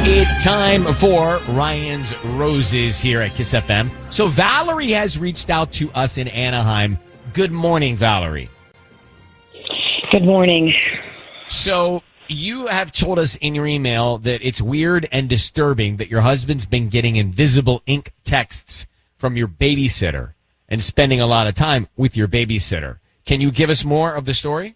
It's time for Ryan's Roses here at Kiss FM. So Valerie has reached out to us in Anaheim. Good morning, Valerie. Good morning. So you have told us in your email that it's weird and disturbing that your husband's been getting invisible ink texts from your babysitter and spending a lot of time with your babysitter. Can you give us more of the story?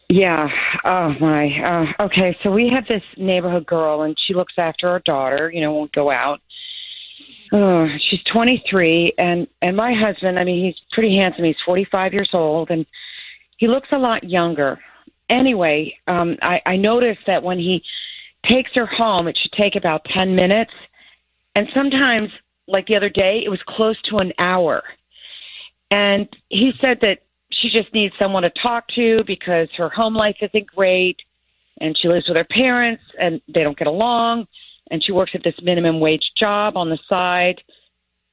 Yeah. Oh, my. Okay, so we have this neighborhood girl, and she looks after our daughter, won't go out. She's 23, and my husband, he's pretty handsome. He's 45 years old, and he looks a lot younger. Anyway, I noticed that when he takes her home, it should take about 10 minutes. And sometimes, like the other day, it was close to an hour. And he said that she just needs someone to talk to because her home life isn't great, and she lives with her parents, and they don't get along, and she works at this minimum wage job on the side.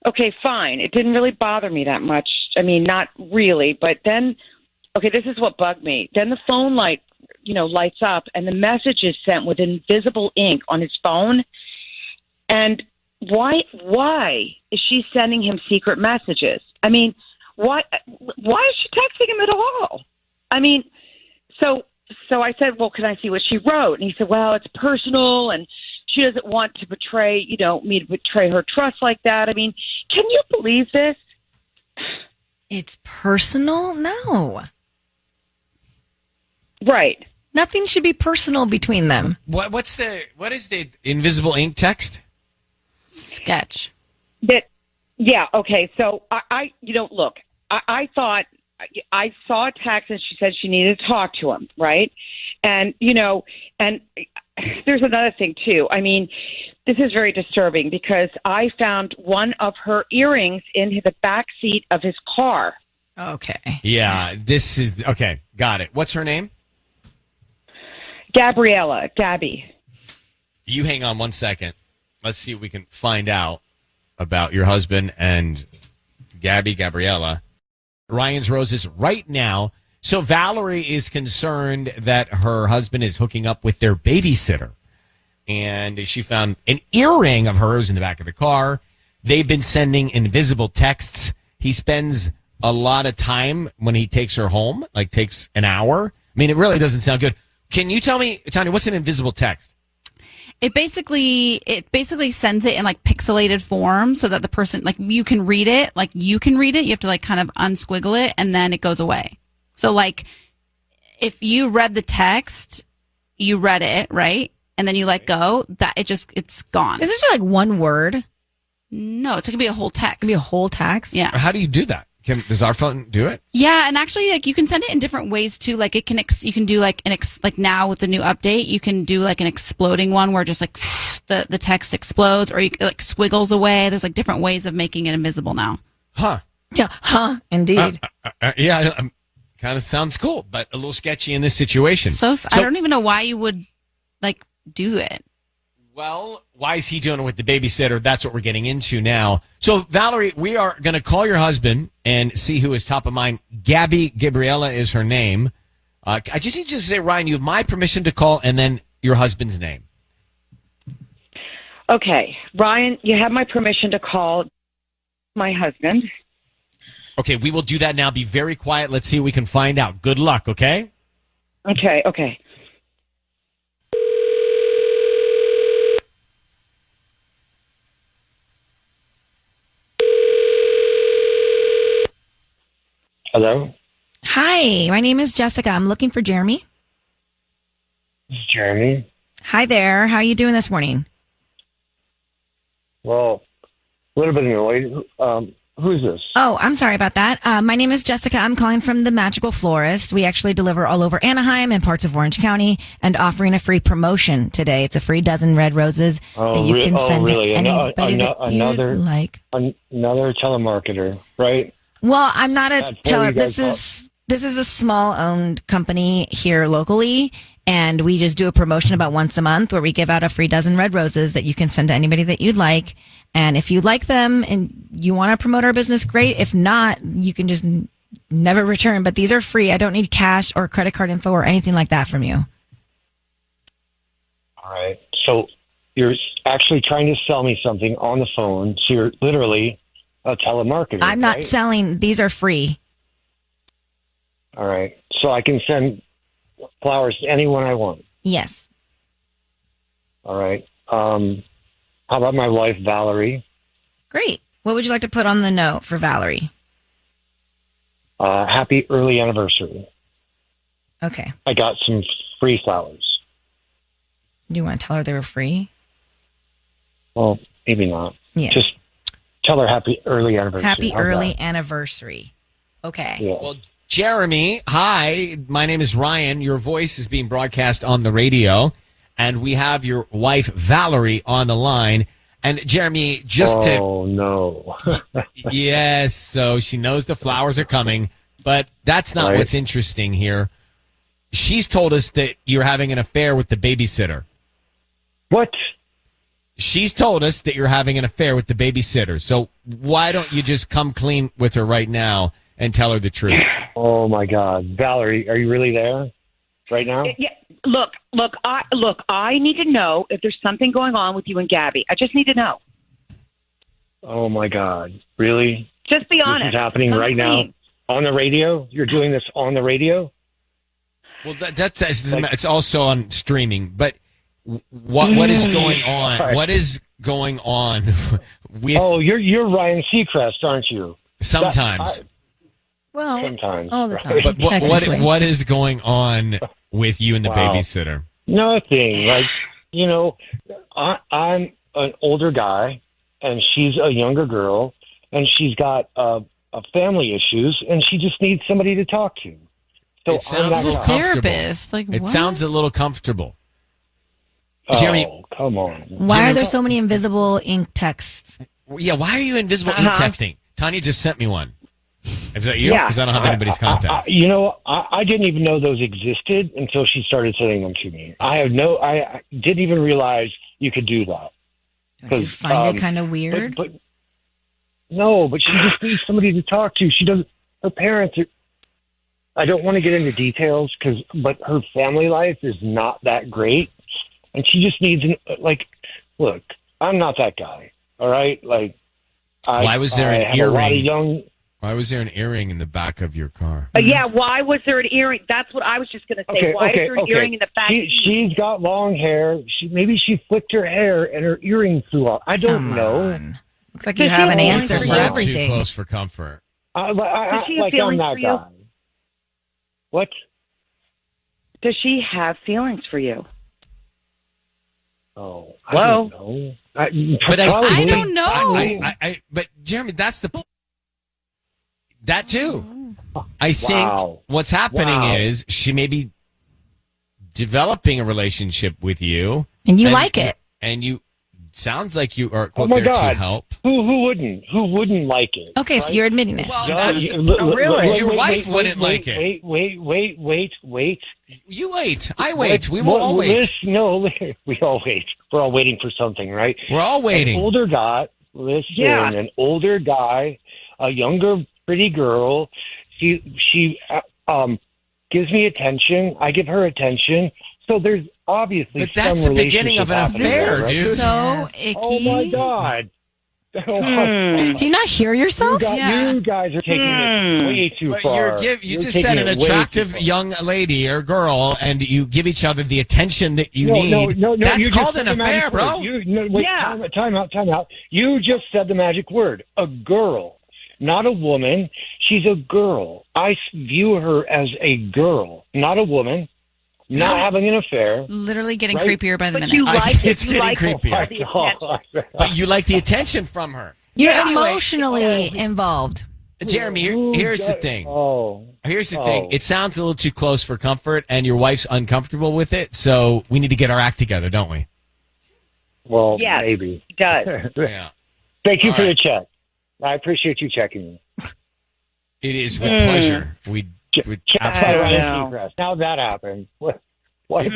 Okay, fine. It didn't really bother me that much. Not really. But then, okay, this is what bugged me. Then the phone lights up, and the message is sent with invisible ink on his phone. And why is she sending him secret messages? Why is she texting him at all? So I said, well, can I see what she wrote? And he said, well, it's personal, and she doesn't want to betray, me to betray her trust like that. Can you believe this? It's personal? No. Right. Nothing should be personal between them. What is the invisible ink text? Sketch. Yeah, okay. So look, I thought I saw a text and she said she needed to talk to him, right? And and there's another thing too. This is very disturbing because I found one of her earrings in the back seat of his car. Okay. Yeah, this is okay. Got it. What's her name? Gabby. You hang on one second. Let's see if we can find out about your husband and Gabriella. Ryan's Roses right now. So Valerie is concerned that her husband is hooking up with their babysitter. And she found an earring of hers in the back of the car. They've been sending invisible texts. He spends a lot of time when he takes her home, like takes an hour. It really doesn't sound good. Can you tell me, Tanya, what's an invisible text? It basically sends it in like pixelated form so that the person, like you can read it. You have to kind of unsquiggle it and then it goes away. So like if you read the text, you read it, right? And then you let go, it's gone. Is it just like one word? No, it's going to be a whole text. It can be a whole text? Yeah. How do you do that? Does our phone do it? Yeah, and actually, you can send it in different ways too. Like it can, you can do like now with the new update, you can do like an exploding one where just like the text explodes, or you squiggles away. There's different ways of making it invisible now. Huh? Yeah. Huh? Indeed. Yeah. Kind of sounds cool, but a little sketchy in this situation. So I don't even know why you would do it. Well, why is he doing it with the babysitter? That's what we're getting into now. So, Valerie, we are going to call your husband and see who is top of mind. Gabriella is her name. I just need you to say, Ryan, you have my permission to call and then your husband's name. Okay. Ryan, you have my permission to call my husband. Okay, we will do that now. Be very quiet. Let's see what we can find out. Good luck, okay? Okay. Hello? Hi, my name is Jessica. I'm looking for Jeremy. This is Jeremy. Hi there. How are you doing this morning? Well, a little bit annoyed. Who's this? Oh, I'm sorry about that. My name is Jessica. I'm calling from the Magical Florist. We actually deliver all over Anaheim and parts of Orange County, and offering a free promotion today. It's a free dozen red roses that you can send to anybody that you'd like. Another telemarketer, right? Well, I'm not a This is a small-owned company here locally, and we just do a promotion about once a month where we give out a free dozen red roses that you can send to anybody that you'd like. And if you like them and you want to promote our business, great. If not, you can just never return. But these are free. I don't need cash or credit card info or anything like that from you. All right. So you're actually trying to sell me something on the phone. So you're literally a telemarketer. I'm not right? selling. These are free. All right. So I can send flowers to anyone I want. Yes. All right. How about my wife, Valerie? Great. What would you like to put on the note for Valerie? Happy early anniversary. Okay. I got some free flowers. Do you want to tell her they were free? Well, maybe not. Yeah. Just tell her happy early anniversary. Happy How's early that? anniversary. Okay. Yeah. Well, Jeremy, hi. My name is Ryan. Your voice is being broadcast on the radio, and we have your wife, Valerie, on the line. And Jeremy, Oh, no. yes, so she knows the flowers are coming, but that's not Right. what's interesting here. She's told us that you're having an affair with the babysitter. What? She's told us that you're having an affair with the babysitter. So why don't you just come clean with her right now and tell her the truth? Oh, my God. Valerie, are you really there right now? Yeah, look. I need to know if there's something going on with you and Gabby. I just need to know. Oh, my God. Really? Just be honest. This is happening Come right now clean. on the radio? You're doing this on the radio? Well, that's it's also on streaming. But what is going on? Right. What is going on with Oh, you're Ryan Seacrest, aren't you? sometimes? Well, Sometimes. all the right? time. But technically. what is going on with you and the Wow. babysitter? Nothing. Like, I'm an older guy, and she's a younger girl, and she's got family issues, and she just needs somebody to talk to. So It sounds a I'm little not comfortable. Therapist. Like, It what? sounds a little comfortable. Oh, Jeremy- come on. Why are there so many invisible ink texts? Yeah, why are you invisible in texting? Tanya just sent me one. Is that you? Yeah. Because I don't have anybody's contact. I didn't even know those existed until she started sending them to me. I didn't even realize you could do that. Don't you find it kind of But, weird? but no, but she just needs somebody to talk to. She doesn't. Her parents are. I don't want to get into details but her family life is not that great, and she just needs look, I'm not that guy. All right, Why was there I an have a lot of earring? young. Why was there an earring in the back of your car? Yeah, why was there an earring? That's what I was just going to say. Why is there an earring in the back seat? She's got long hair. Maybe she flicked her hair and her earring flew off. I don't Come know. on. Looks like you Does have she an have answer It's a for little everything. too close for comfort. Does she have I'm feelings that for you? guy. What? Does she have feelings for you? Oh, Hello? I don't know. But I don't know. But Jeremy, that's that too. I think Wow. what's happening Wow. is she may be developing a relationship with you, And you like it. and you sounds like you are Oh my there to God. help. Who wouldn't? Who wouldn't like it? Okay, so right? you're admitting it. Well, No, that's really? Your wife wouldn't like it. Wait. You wait. I wait. We will all wait. No, we all wait. We're all waiting for something, right? We're all waiting. An older guy, listen, Yeah. an older guy, a younger, pretty girl. She gives me attention. I give her attention. So there's obviously But that's some the beginning of an relationship affair, happening there, dude. right? So icky. Oh my God. Do you not hear yourself? Yeah. You guys are taking it way too But far. you You're just said taking an it way too attractive far. young lady or girl, and you give each other the attention that you need. No, That's you just called said an the magic affair, bro. word. Wait, Yeah. time out. You just said the magic word. A girl, not a woman. She's a girl. I view her as a girl, not a woman. Not having an affair. Literally getting Right. creepier by the But minute. you like it. It's You getting like it creepier. for the attention. But you like the attention from her. You're Anyway, emotionally involved. Jeremy, here's the thing. Oh, Here's the thing. It sounds a little too close for comfort, and your wife's uncomfortable with it, so we need to get our act together, don't we? well, Yeah. maybe. It does. Yeah. Thank you All for right. the check. I appreciate you checking me. It is with pleasure. We Check absolutely. I Ryan know. Seacrest. How'd that happen? What? Well,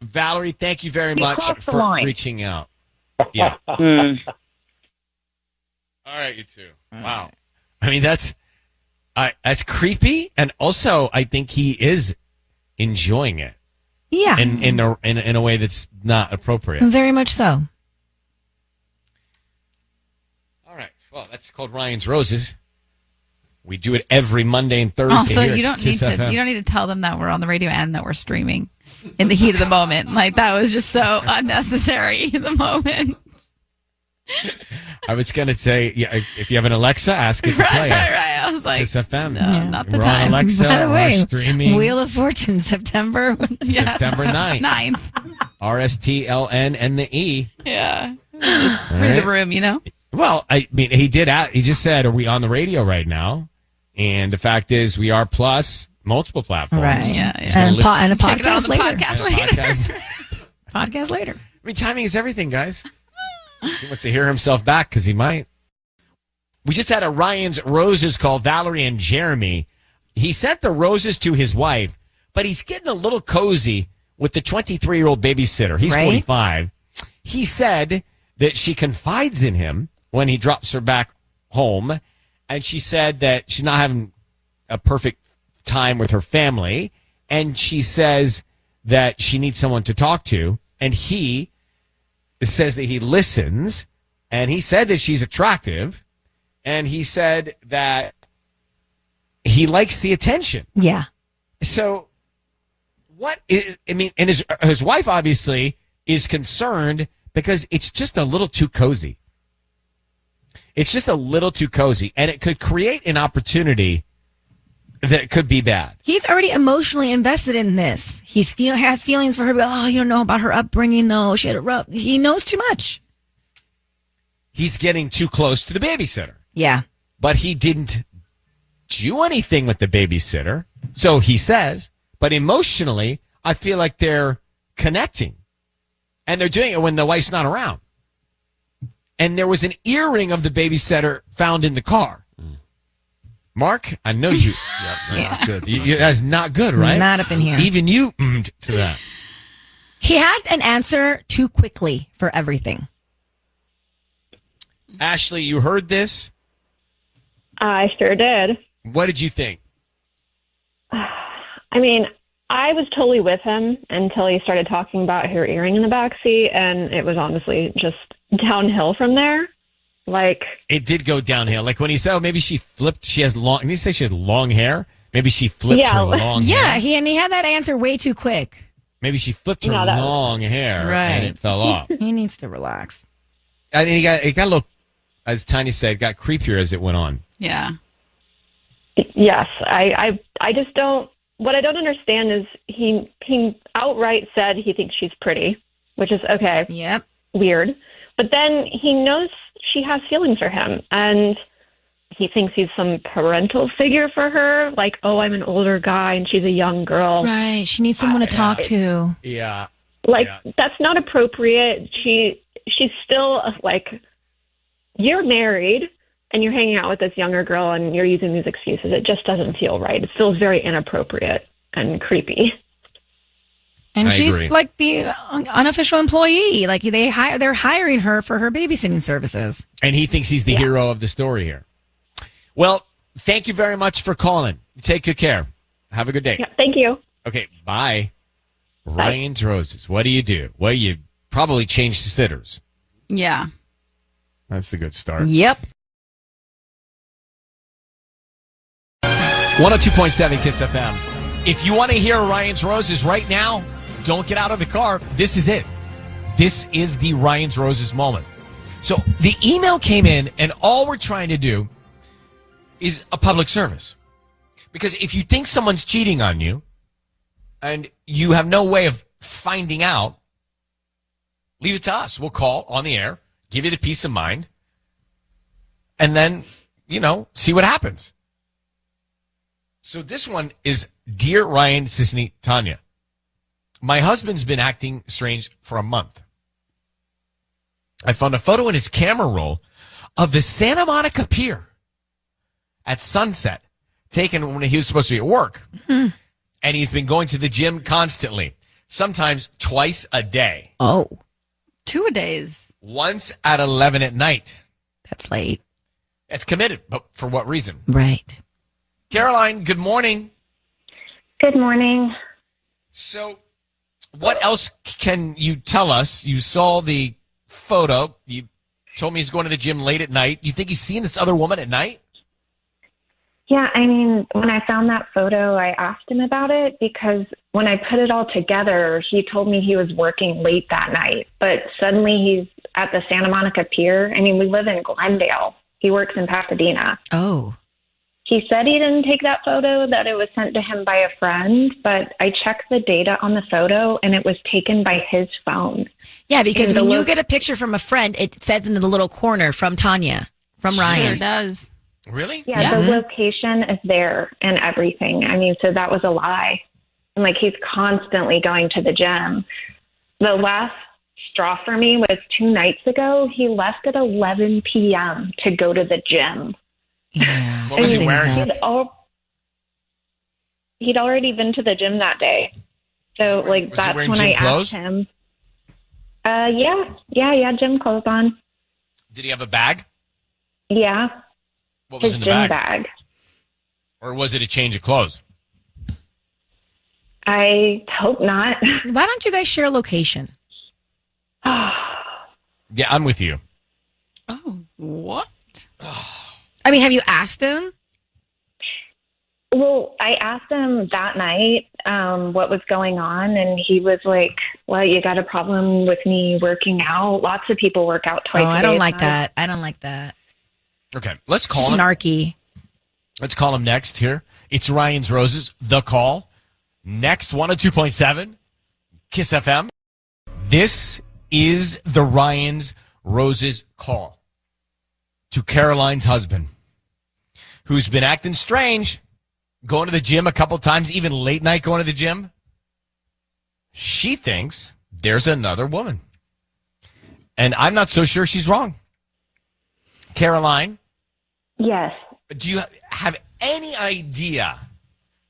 Valerie, thank you very much crossed the for line. reaching out. Yeah. Mm. All right, you two. Wow. I mean, that's creepy, and also I think he is enjoying it. Yeah. in a way that's not appropriate. Very much so. All right. Well, that's called Ryan's Roses. We do it every Monday and Thursday. Also, here you at don't need Kiss to FM. you don't need to tell them that we're on the radio and that we're streaming in the heat of the moment. Like that was just so unnecessary in the moment. I was going to say, yeah, if you have an Alexa, ask it to play it. Right. I was like, Kiss FM. no, not the We're time. on Alexa. By the way, we're streaming Wheel of Fortune, September. September 9th. 9. RSTLN and the E. Yeah. Just read the room, you know? Well, I mean, he just said, are we on the radio right now? And the fact is, we are plus multiple platforms. Right. Yeah. And, and a Check it out podcast on the later. podcast later. Podcast later. I mean, timing is everything, guys. He wants to hear himself back because he might. We just had a Ryan's Roses call, Valerie and Jeremy. He sent the roses to his wife, but he's getting a little cozy with the 23-year-old babysitter. He's Right. 45. He said that she confides in him when he drops her back home, and she said that she's not having a perfect time with her family, and she says that she needs someone to talk to, and he says that he listens, and he said that she's attractive, and he said that he likes the attention. Yeah. So what is, I mean, and his wife obviously is concerned because it's just a little too cozy. It's just a little too cozy, and it could create an opportunity that could be bad. He's already emotionally invested in this. Has feelings for her. But, oh, you don't know about her upbringing, though. She had a rough. He knows too much. He's getting too close to the babysitter, Yeah. but he didn't do anything with the babysitter, so he says. But emotionally, I feel like they're connecting, and they're doing it when the wife's not around. And there was an earring of the babysitter found in the car. Mark, I know you. That's good. That's not good, right? Not up in here. Even you to that. He had an answer too quickly for everything. Ashley, you heard this. I sure did. What did you think? I mean, I was totally with him until he started talking about her earring in the backseat, and it was honestly just downhill from there. Like, It did go downhill. Like when he said, oh, maybe she flipped. She has long. Did he say she has long hair? Maybe she flipped her long Yeah, hair. he had that answer way too quick. Maybe she flipped her No, that was- long hair and it fell off. He needs to relax. And it got a little, as Tiny said, it got creepier as it went on. Yeah. yes, I just don't. What I don't understand is he outright said he thinks she's pretty, which is okay. Yep. Weird. But then he knows she has feelings for him, and he thinks he's some parental figure for her. Like, oh, I'm an older guy and she's a young girl. Right. She needs someone to talk to. Yeah. Like, Yeah. that's not appropriate. She's still like, you're married and you're hanging out with this younger girl and you're using these excuses. It just doesn't feel right. It feels very inappropriate and creepy. And I she's agree. like the unofficial employee. Like they're hiring her for her babysitting services. And he thinks he's the hero of the story here. Well, thank you very much for calling. Take good care. Have a good day. Yeah, thank you. Okay, bye. Ryan's Roses. What do you do? Well, you probably change sitters. Yeah. That's a good start. Yep. 102.7 Kiss FM. If you want to hear Ryan's Roses right now, don't get out of the car. This is it. This is the Ryan's Roses moment. So the email came in, and all we're trying to do is a public service. Because if you think someone's cheating on you and you have no way of finding out, leave it to us. We'll call on the air, give you the peace of mind, and then, see what happens. So this one is, Dear Ryan, Sisney, Tanya, my husband's been acting strange for a month. I found a photo in his camera roll of the Santa Monica Pier at sunset, taken when he was supposed to be at work. And he's been going to the gym constantly, sometimes twice a day, Oh, 2 days. once at 11 at night. that's late. It's committed, but for what reason? Right. Caroline, good morning. Good morning. So What else can you tell us? You saw the photo. You told me he's going to the gym late at night. You think he's seeing this other woman at night? Yeah, I mean, when I found that photo, I asked him about it because when I put it all together, he told me he was working late that night. But suddenly he's at the Santa Monica Pier. I mean, we live in Glendale. He works in Pasadena. Oh. He said he didn't take that photo, that it was sent to him by a friend, but I checked the data on the photo and it was taken by his phone. Yeah, because when you get a picture from a friend, it says in the little corner from Tanya, from Ryan. Sure does. Really? Yeah, the location is there and everything. I mean, so that was a lie. And like he's constantly going to the gym. The last straw for me was 2 nights ago. He left at 11 p.m. to go to the gym. Yeah. What was he wearing? He'd already been to the gym that day. So like Was he that's wearing when gym I clothes? asked him. Yeah, gym clothes on. Did he have a bag? Yeah. What was His in the gym bag? bag. Or was it a change of clothes? I hope not. Why don't you guys share a location? Yeah, I'm with you. Oh, what? I mean, have you asked him? Well, I asked him that night what was going on, and he was like, well, you got a problem with me working out? Lots of people work out twice a day. I don't like It's not that. I don't like that. Okay, let's call him. Snarky. Let's call him next here. It's Ryan's Roses, The Call. Next, 102.7, Kiss FM. This is the Ryan's Roses call to Caroline's husband, who's been acting strange, going to the gym a couple times, even late night going to the gym. She thinks there's another woman. And I'm not so sure she's wrong. Caroline, Yes. do you have any idea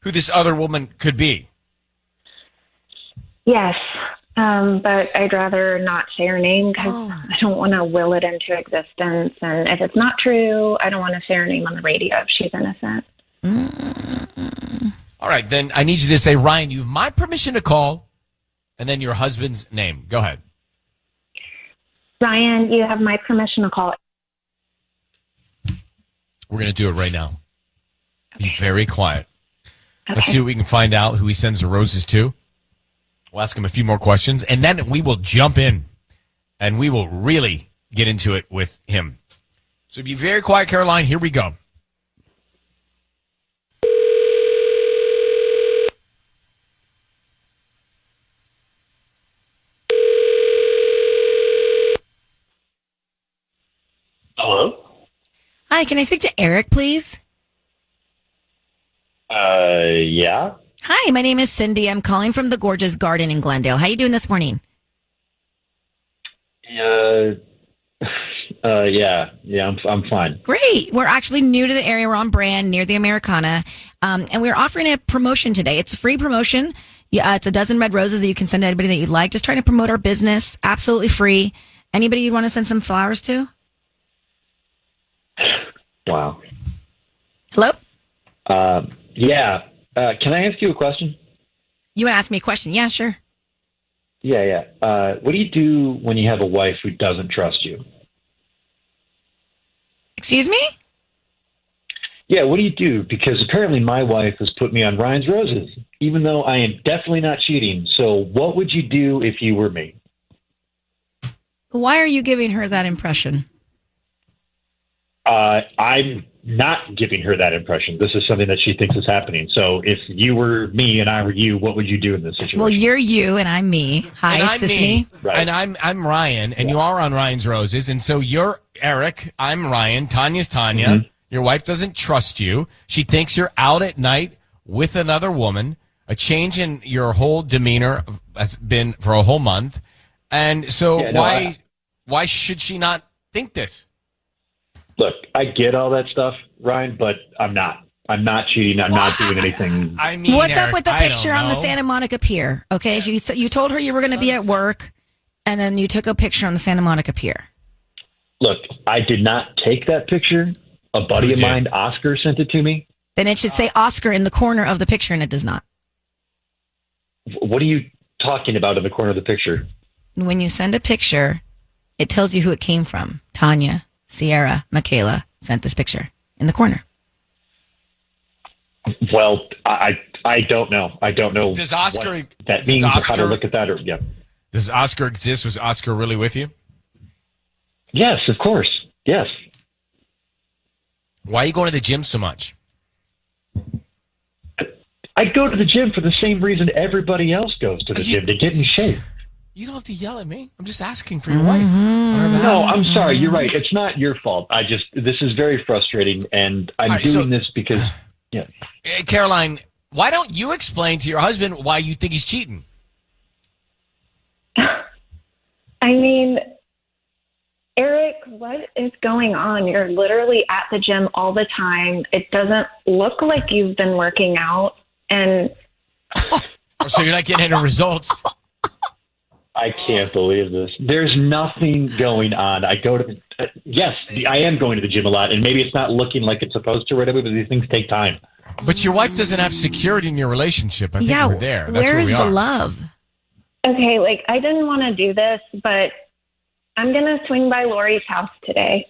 who this other woman could be? Yes. But I'd rather not say her name because I don't want to will it into existence. And if it's not true, I don't want to say her name on the radio if she's innocent. All right, then I need you to say, Ryan, you have my permission to call, and then your husband's name. Go ahead. Ryan, you have my permission to call. We're going to do it right now. Be very quiet. Okay. Let's see what we can find out who he sends the roses to. We'll ask him a few more questions, and then we will jump in, and we will really get into it with him. So be very quiet, Caroline. Here we go. Hello? Hi, can I speak to Eric, please? Yeah. Hi, my name is Cindy. I'm calling from the gorgeous garden in Glendale. How you doing this morning? Yeah, I'm fine. Great. We're actually new to the area. We're on brand near the Americana. And we're offering a promotion today. It's a free promotion. Yeah, it's a dozen red roses that you can send to anybody that you'd like. Just trying to promote our business. Absolutely free. Anybody you'd want to send some flowers to? Wow. Hello? Yeah. Can I ask you a question? You want to ask me a question? Yeah, sure. Yeah. What do you do when you have a wife who doesn't trust you? Excuse me? Yeah, what do you do? Because apparently my wife has put me on Ryan's Roses, even though I am definitely not cheating. So what would you do if you were me? Why are you giving her that impression? I'm not giving her that impression. This is something that she thinks is happening. So if you were me and I were you, what would you do in this situation? Well, you're you and I'm me. Hi, And I'm it's me, Sisney. Right. and I'm Ryan, and you are on Ryan's Roses, and so you're Eric. I'm Ryan. Tanya's Tanya. Mm-hmm. Your wife doesn't trust you. She thinks you're out at night with another woman. A change in your whole demeanor has been for a whole month, and so Yeah, no, why should she not think this? Look, I get all that stuff, Ryan, but I'm not. I'm not cheating. I'm not doing anything. I mean, What's Eric, up with the I don't picture on the know. Santa Monica Pier? Okay, so you told her you were going to be at work, and then you took a picture on the Santa Monica Pier. Look, I did not take that picture. A buddy Who of did? mine, Oscar, sent it to me. Then it should say Oscar in the corner of the picture, and it does not. What are you talking about in the corner of the picture? When you send a picture, it tells you who it came from. Tanya, Sierra, Michaela sent this picture in the corner. Well, I don't know. I don't know Does Oscar what that means or how to look at that. Does Oscar exist? Was Oscar really with you? Yes, of course. Yes. Why are you going to the gym so much? I go to the gym for the same reason everybody else goes to the gym, to get in shape. You don't have to yell at me. I'm just asking for your wife. No, I'm sorry. You're right. It's not your fault. This is very frustrating, and I'm doing this because, yeah. Caroline, why don't you explain to your husband why you think he's cheating? I mean, Eric, what is going on? You're literally at the gym all the time. It doesn't look like you've been working out. And so you're not getting any results. I can't believe this. There's nothing going on. I go to I am going to the gym a lot, and maybe it's not looking like it's supposed to right away, but these things take time. But your wife doesn't have security in your relationship. I think we're there. That's where's where we the are. love? okay, like I didn't want to do this, but I'm going to swing by Lori's house today.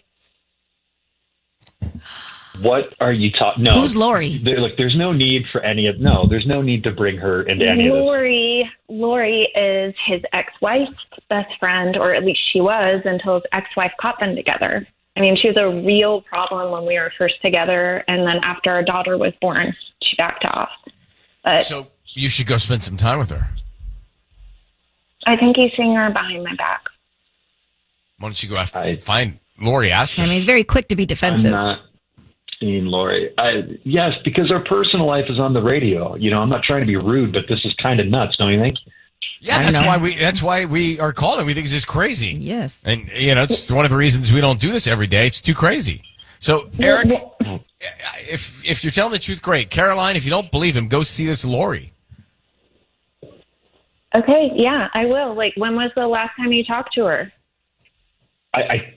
What are you talking? No. Who's Lori? There's no need for there's no need to bring her into any of this. Lori is his ex-wife's best friend, or at least she was until his ex-wife caught them together. I mean, she was a real problem when we were first together, and then after our daughter was born, she backed off. But So you should go spend some time with her. I think he's seeing her behind my back. Why don't you go find Lori, ask her. I mean, he's very quick to be defensive. I'm not seeing Lori. Yes, because our personal life is on the radio. You know, I'm not trying to be rude, but this is kind of nuts, don't you think? Yeah, that's why we are calling. We think it's just crazy. Yes. And, it's one of the reasons we don't do this every day. It's too crazy. So, Eric, if you're telling the truth, great. Caroline, if you don't believe him, go see this Lori. Okay, yeah, I will. Like, when was the last time you talked to her? I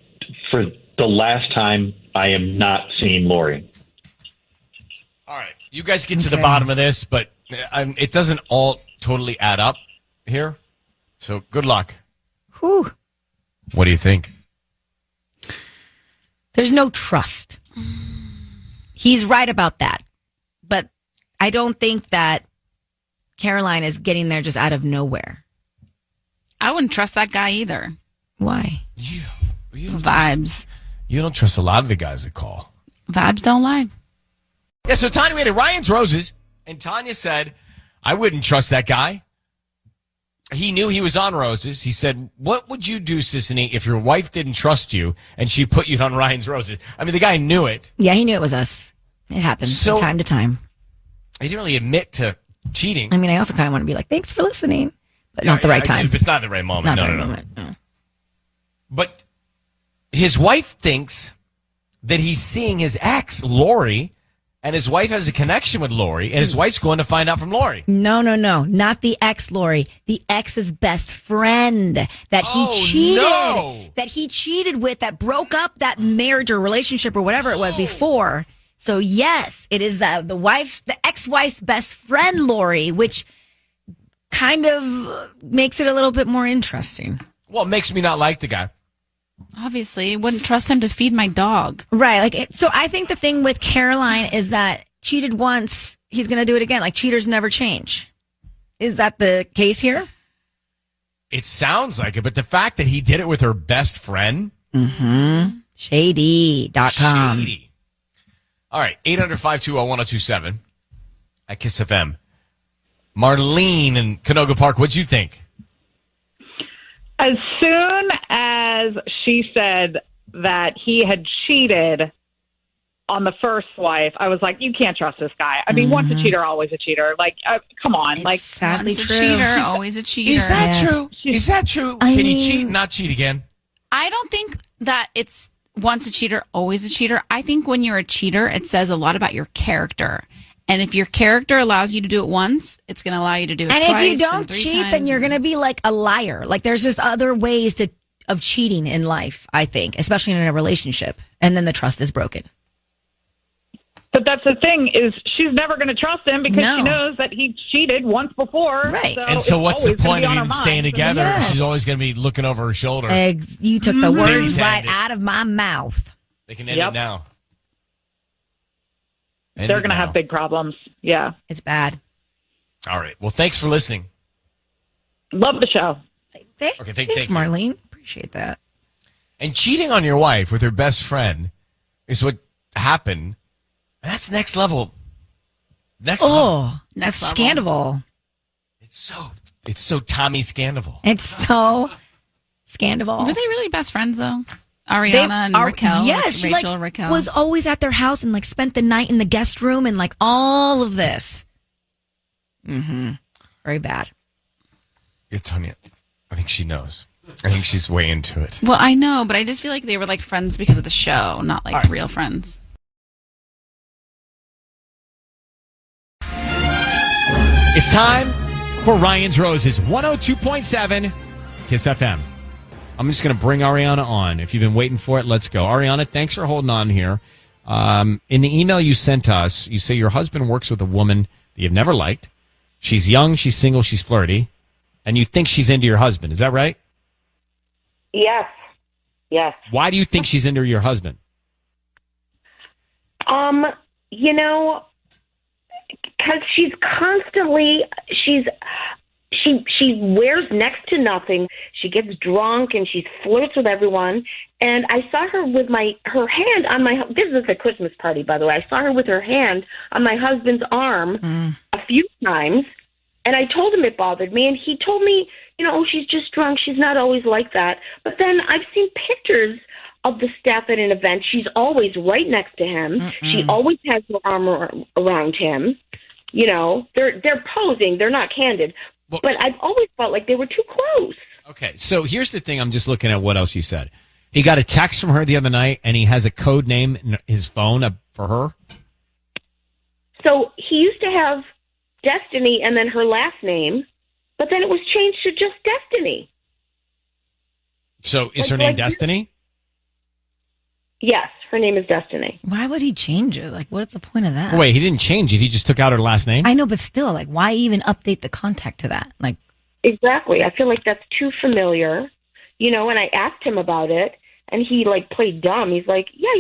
for the last time, I am not seeing Lori. All right. You guys get to the bottom of this, but it doesn't all totally add up here. So good luck. Whew. What do you think? There's no trust. He's right about that. But I don't think that Caroline is getting there just out of nowhere. I wouldn't trust that guy either. Why? You don't Vibes. You don't trust a lot of the guys that call. Vibes don't lie. Yeah, so Tanya made it Ryan's Roses, and Tanya said, I wouldn't trust that guy. He knew he was on Roses. He said, what would you do, Sissany, if your wife didn't trust you and she put you on Ryan's Roses? I mean, the guy knew it. Yeah, he knew it was us. It happens from time to time. He didn't really admit to cheating. I mean, I also kind of want to be like, thanks for listening. But not the right time. It's not the right moment. Not the No. right moment. No. But his wife thinks that he's seeing his ex, Lori, and his wife has a connection with Lori, and his wife's going to find out from Lori. No. Not the ex, Lori. The ex's best friend that he cheated. No. That he cheated with, that broke up that marriage or relationship or whatever it was before. So yes, it is the ex-wife's best friend, Lori, which kind of makes it a little bit more interesting. Well, it makes me not like the guy. Obviously, wouldn't trust him to feed my dog. Right. So I think the thing with Caroline is that cheated once, he's going to do it again. Like, cheaters never change. Is that the case here? It sounds like it, but the fact that he did it with her best friend. Mm-hmm. Shady.com. Shady. All right. 800-520-1027 at Kiss FM. Marlene in Canoga Park, what'd you think? As soon as she said that he had cheated on the first wife, I was like, you can't trust this guy. I mean, once a cheater, always a cheater. Like, come on. It's like, sadly Once a true. cheater, always a cheater. Is that true? Is that true? I Can you mean- cheat and not cheat again? I don't think that it's once a cheater, always a cheater. I think when you're a cheater, it says a lot about your character. And if your character allows you to do it once, it's going to allow you to do it And twice. if you don't and three cheat, then times. you're going to be like a liar. Like, there's just other ways of cheating in life, I think, especially in a relationship. And then the trust is broken. But that's the thing is she's never going to trust him because No. she knows that he cheated once before. Right. And so it's what's the always gonna point be of on her even staying mind. together? Yes. She's always going to be looking over her shoulder. You took the words Baby right tanned it. out of my mouth. They can end Yep. it now. End They're it going to now. have big problems. Yeah. It's bad. All right. Well, thanks for listening. Love the show. Thanks, thank you. Marlene. Appreciate that. And cheating on your wife with her best friend is what happened. That's next level. Next level. Oh, that's Next scandal. It's so Tommy Scandival. It's so scandal. Were they really best friends though? Ariana and Raquel. Yes, like she Rachel, Raquel. was always at their house and like spent the night in the guest room and like all of this. Mm-hmm. Very bad. You're telling me. I think she knows. I think she's way into it. Well, I know, but I just feel like they were like friends because of the show, not like real friends. It's time for Ryan's Roses, 102.7 Kiss FM. I'm just going to bring Ariana on. If you've been waiting for it, let's go. Ariana, thanks for holding on here. In the email you sent us, you say your husband works with a woman that you've never liked. She's young, she's single, she's flirty, and you think she's into your husband. Is that right? Yes. Yes. Why do you think she's into your husband? You know, because she's constantly she wears next to nothing. She gets drunk and she flirts with everyone. And I saw her with her hand on my. This is a Christmas party, by the way. I saw her with her hand on my husband's arm a few times, and I told him it bothered me. And he told me, oh, she's just drunk. She's not always like that. But then I've seen pictures of the staff at an event. She's always right next to him. She always has her arm around him. They're posing. They're not candid. Well, but I've always felt like they were too close. Okay, so here's the thing. I'm just looking at what else you said. He got a text from her the other night, and he has a code name in his phone for her. So he used to have Destiny and then her last name, but then it was changed to just Destiny. So is her name Destiny? Yes, her name is Destiny. Why would he change it? Like, what's the point of that? Wait, he didn't change it. He just took out her last name? I know, but still, like, why even update the contact to that? Like, exactly. I feel like that's too familiar, and I asked him about it, and he, played dumb. He's like, yeah,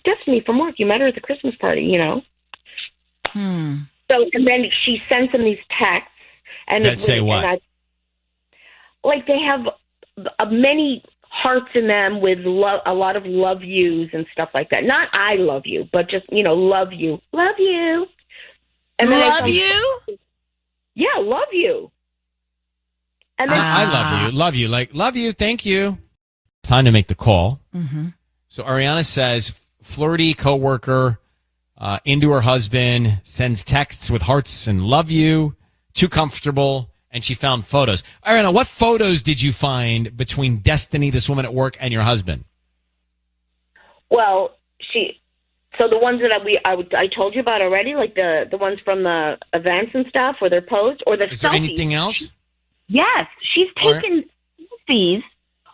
Destiny from work. You met her at the Christmas party, So, and then she sends him these texts. And that say what? They have many hearts in them with a lot of love yous and stuff like that. Not I love you, but just, love you. Love you. And then love you? Yeah, love you. And then I love you. Love you. Love you. Thank you. Time to make the call. Mm-hmm. So Ariana says, flirty coworker, into her husband, sends texts with hearts and love you, too comfortable, and she found photos. Ariana, what photos did you find between Destiny, this woman at work, and your husband? Well, so the ones that I told you about already, like the ones from the events and stuff where they're posed, or the Is selfies. there anything else? Yes, she's taken selfies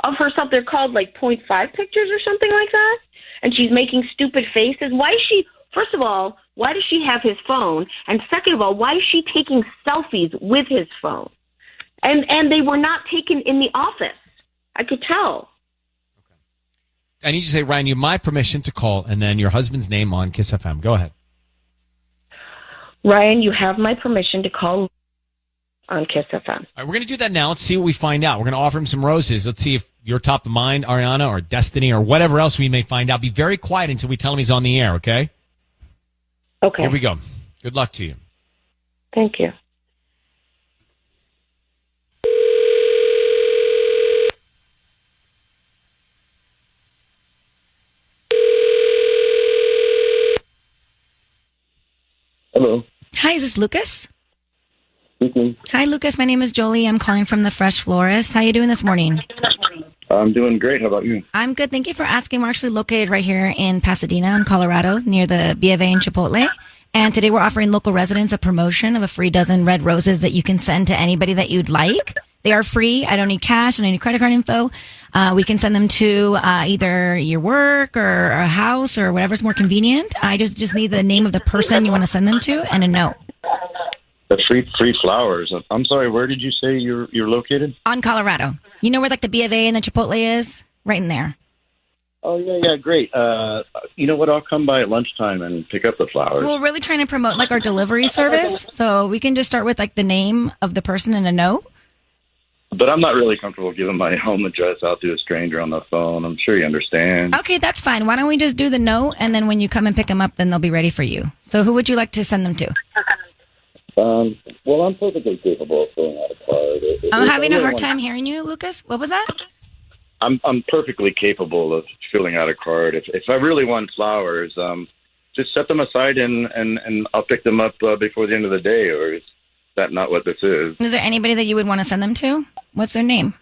of herself. They're called 0.5 pictures or something like that. And she's making stupid faces. Why is she, first of all, why does she have his phone? And second of all, why is she taking selfies with his phone? And they were not taken in the office. I could tell. I need you to say, Ryan, you have my permission to call, and then your husband's name on Kiss FM. Go ahead. Ryan, you have my permission to call on Kiss FM. All right, we're going to do that now. Let's see what we find out. We're going to offer him some roses. Let's see if you're top of mind, Ariana, or Destiny, or whatever else we may find out. Be very quiet until we tell him he's on the air, okay? Okay. Here we go. Good luck to you. Thank you. Hello. Hi, is this Lucas? Speaking. Hi, Lucas. My name is Jolie. I'm calling from the Fresh Florist. How you doing this morning? I'm doing great. How about you? I'm good. Thank you for asking. We're actually located right here in Pasadena, in Colorado, near the B of A and Chipotle. And today we're offering local residents a promotion of a free dozen red roses that you can send to anybody that you'd like. They are free. I don't need cash. I don't need credit card info. We can send them to either your work or a house or whatever's more convenient. I just need the name of the person you want to send them to and a note. The free flowers. I'm sorry, where did you say you're located? On Colorado. You know where like the B of A and the Chipotle is? Right in there. Oh, yeah, great. You know what? I'll come by at lunchtime and pick up the flowers. We're really trying to promote like our delivery service. So we can just start with like the name of the person and a note. But I'm not really comfortable giving my home address out to a stranger on the phone. I'm sure you understand. Okay, that's fine. Why don't we just do the note, and then when you come and pick them up, then they'll be ready for you. So who would you like to send them to? Well, I'm perfectly capable of filling out a card. I'm having a hard time hearing you, Lucas. What was that? I'm perfectly capable of filling out a card. If I really want flowers, just set them aside and I'll pick them up before the end of the day. Or is that not what this is? Is there anybody that you would want to send them to? What's their name?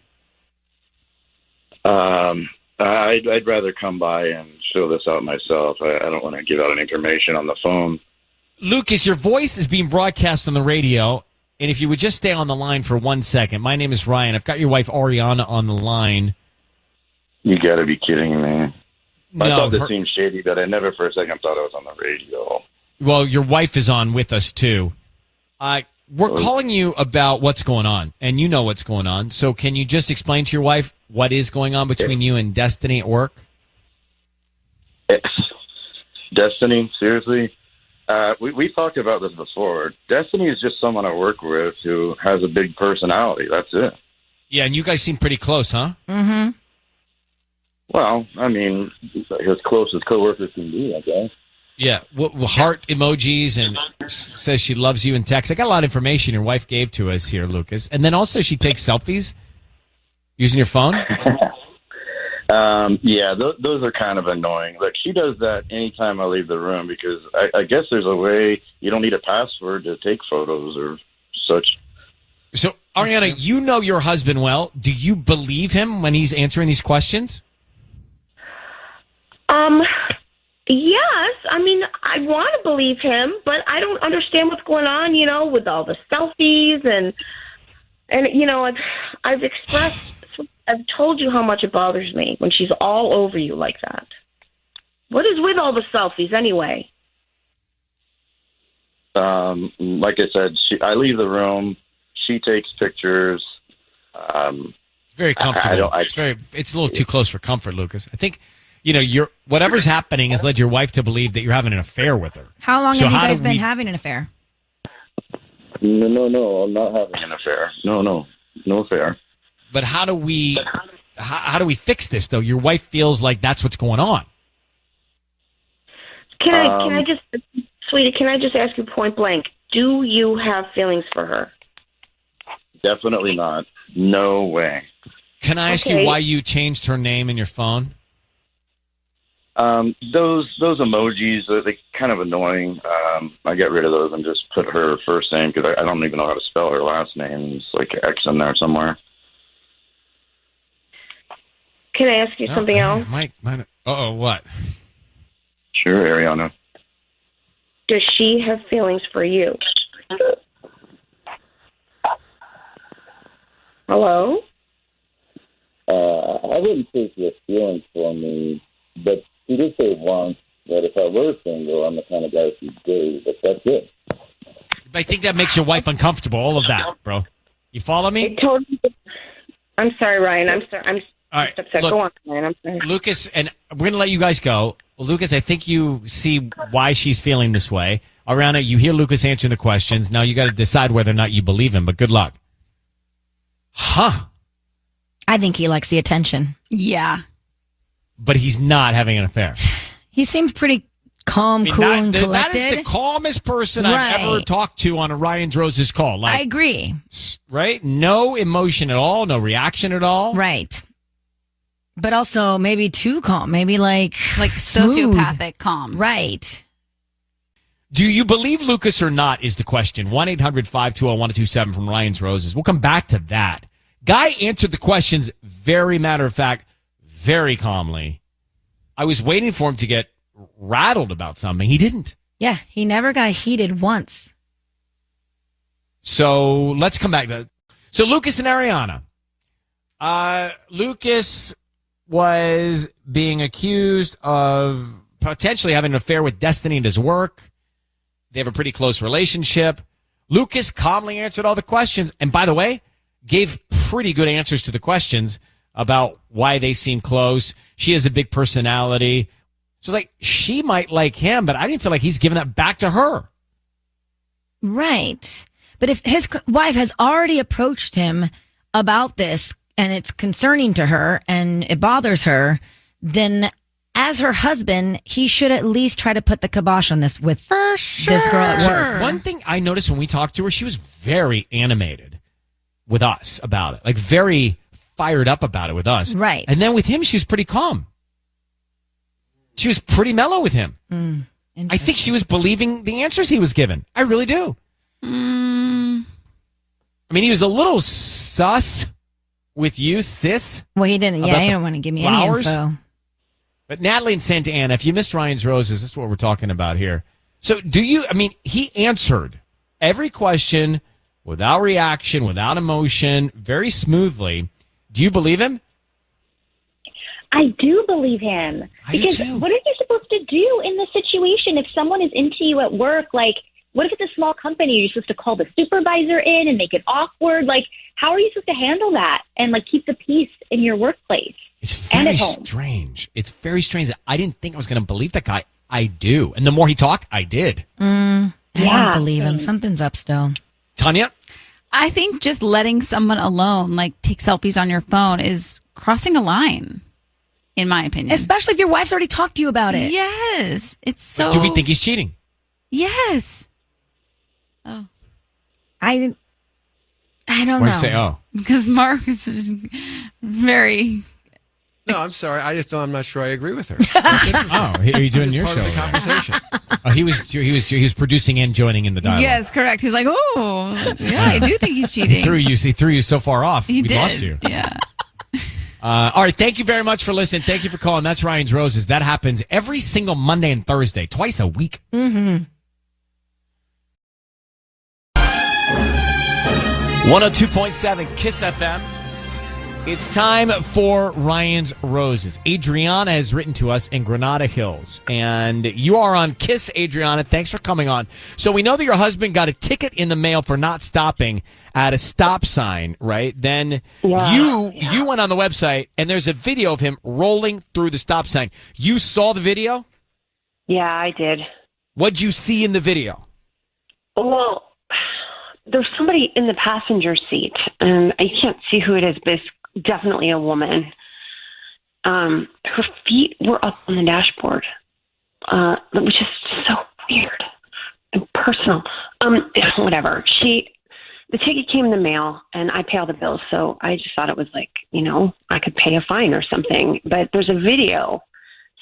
I'd rather come by and fill this out myself. I don't want to give out any information on the phone. Lucas, your voice is being broadcast on the radio, and if you would just stay on the line for 1 second. My name is Ryan. I've got your wife, Ariana, on the line. You got to be kidding me. I thought this her- seemed shady, but I never for a second thought I was on the radio. Well, your wife is on with us, too. We're calling you about what's going on, and you know what's going on. So can you just explain to your wife what is going on between you and Destiny at work? Destiny? Seriously? We talked about this before. Destiny is just someone I work with who has a big personality. That's it. Yeah, and you guys seem pretty close, huh? Mm-hmm. Well, I mean, as close as coworkers can be, I guess. Yeah, heart emojis and says she loves you in text. I got a lot of information your wife gave to us here, Lucas. And then also she takes selfies using your phone. Yeah, those are kind of annoying. Look, she does that anytime I leave the room because I guess there's a way you don't need a password to take photos or such. So, Ariana, you know your husband well. Do you believe him when he's answering these questions? Yes. I mean, I want to believe him, but I don't understand what's going on, with all the selfies and I've told you how much it bothers me when she's all over you like that. What is with all the selfies anyway? Like I said, I leave the room. She takes pictures. Very comfortable. It's a little too close for comfort, Lucas. I think, whatever's happening has led your wife to believe that you're having an affair with her. How long have you guys been having an affair? No, I'm not having an affair. No affair. But how do we fix this, though? Your wife feels like that's what's going on. Sweetie, can I just ask you point blank, do you have feelings for her? Definitely not. No way. Can I ask you why you changed her name in your phone? Those emojis, they're kind of annoying. I get rid of those and just put her first name because I don't even know how to spell her last name. It's like X in there somewhere. Can I ask you something else? What? Sure, Ariana. Does she have feelings for you? Hello? I wouldn't say she has feelings for me, but she did say once that if I were single, I'm the kind of guy she'd date, but that's it. I think that makes your wife uncomfortable, all of that, bro. You follow me? I'm sorry, Ryan. I'm sorry. All right, upset. look, Go on, Ryan. I'm sorry. Lucas, and we're going to let you guys go. Well, Lucas, I think you see why she's feeling this way. Ariana, you hear Lucas answering the questions. Now you got to decide whether or not you believe him, but good luck. Huh. I think he likes the attention. Yeah. But he's not having an affair. He seems pretty calm, cool, and collected. That is the calmest person I've ever talked to on a Ryan's Roses call. I agree. Right? No emotion at all, no reaction at all. Right. But also maybe too calm. Maybe like sociopathic calm. Right. Do you believe Lucas or not is the question. 1-800-520-1027 from Ryan's Roses. We'll come back to that. Guy answered the questions very matter of fact, very calmly. I was waiting for him to get rattled about something. He didn't. Yeah, he never got heated once. So let's come back to that. So Lucas and Ariana, Lucas was being accused of potentially having an affair with Destiny at his work. They have a pretty close relationship. Lucas calmly answered all the questions. And by the way, gave pretty good answers to the questions about why they seem close. She has a big personality. So it's like, she might like him, but I didn't feel like he's giving that back to her. Right. But if his wife has already approached him about this and it's concerning to her and it bothers her, then as her husband, he should at least try to put the kibosh on this with this girl at work. One thing I noticed when we talked to her, she was very animated with us about it. Like very fired up about it with us. Right. And then with him, she was pretty calm. She was pretty mellow with him. I think she was believing the answers he was given. I really do. I mean, he was a little sus with you, sis. Well, he didn't. Yeah, he don't want to give me flowers. any info. But Natalie and Santa Ana, if you missed Ryan's Roses, this is what we're talking about here. So he answered every question without reaction, without emotion, very smoothly. Do you believe him? I do believe him. I do too. What are you supposed to do in this situation if someone is into you at work? Like, what if it's a small company? You're supposed to call the supervisor in and make it awkward? Like, how are you supposed to handle that and, like, keep the peace in your workplace? It's very strange. It's very strange. I didn't think I was going to believe that guy. I do. And the more he talked, I did. I don't believe him. Something's up still. Tanya? I think just letting someone alone, like take selfies on your phone, is crossing a line, in my opinion. Especially if your wife's already talked to you about it. Yes. It's so... Do we think he's cheating? Yes. Oh. I don't Why know. do you say, oh? Because Mark is very... No, I'm sorry. I'm not sure I agree with her. Oh, are you doing your show? Part of the conversation. Oh, he was producing and joining in the dialogue. Yes, correct. He's like, oh, yeah, I do think he's cheating. He threw you so far off. He We did. lost you. Yeah. All right. Thank you very much for listening. Thank you for calling. That's Ryan's Roses. That happens every single Monday and Thursday, twice a week. 102.7 Kiss FM. It's time for Ryan's Roses. Adriana has written to us in Granada Hills, and you are on Kiss, Adriana. Thanks for coming on. So we know that your husband got a ticket in the mail for not stopping at a stop sign, right? Then you went on the website, and there's a video of him rolling through the stop sign. You saw the video? Yeah, I did. What'd you see in the video? Well, there's somebody in the passenger seat, and I can't see who it is, but it's definitely a woman. Her feet were up on the dashboard, which is so weird and personal. Whatever. The ticket came in the mail, and I pay all the bills, so I just thought it was like, I could pay a fine or something. But there's a video,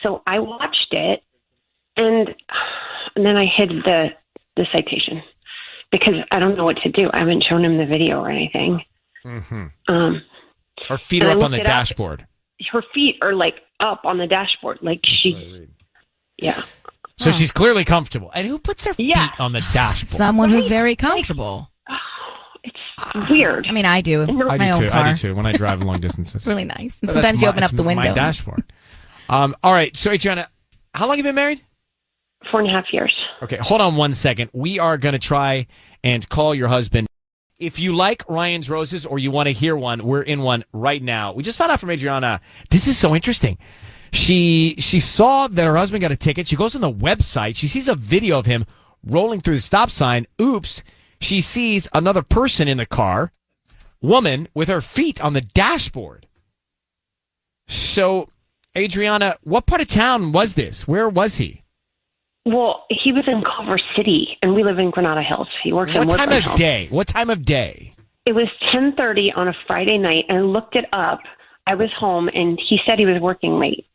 so I watched it, and then I hid the citation because I don't know what to do. I haven't shown him the video or anything. Mm-hmm. Her feet are up on the dashboard. Her feet are like up on the dashboard. Like yeah. So she's clearly comfortable. And who puts their feet on the dashboard? Someone who's very comfortable. It's weird. I mean, I do. My own car. I do too when I drive long distances. Really nice. And sometimes you open up the window. My dashboard. All right. So, Adriana, how long have you been married? 4.5 years. Okay. Hold on 1 second. We are going to try and call your husband. If you like Ryan's Roses or you want to hear one, we're in one right now. We just found out from Adriana. This is so interesting. She saw that her husband got a ticket. She goes on the website. She sees a video of him rolling through the stop sign. Oops. She sees another person in the car, woman with her feet on the dashboard. So, Adriana, what part of town was this? Where was he? Well, he was in Culver City, and we live in Granada Hills. He works in What time Woodland of day? What time of day? It was 10:30 on a Friday night, and I looked it up. I was home, and he said he was working late.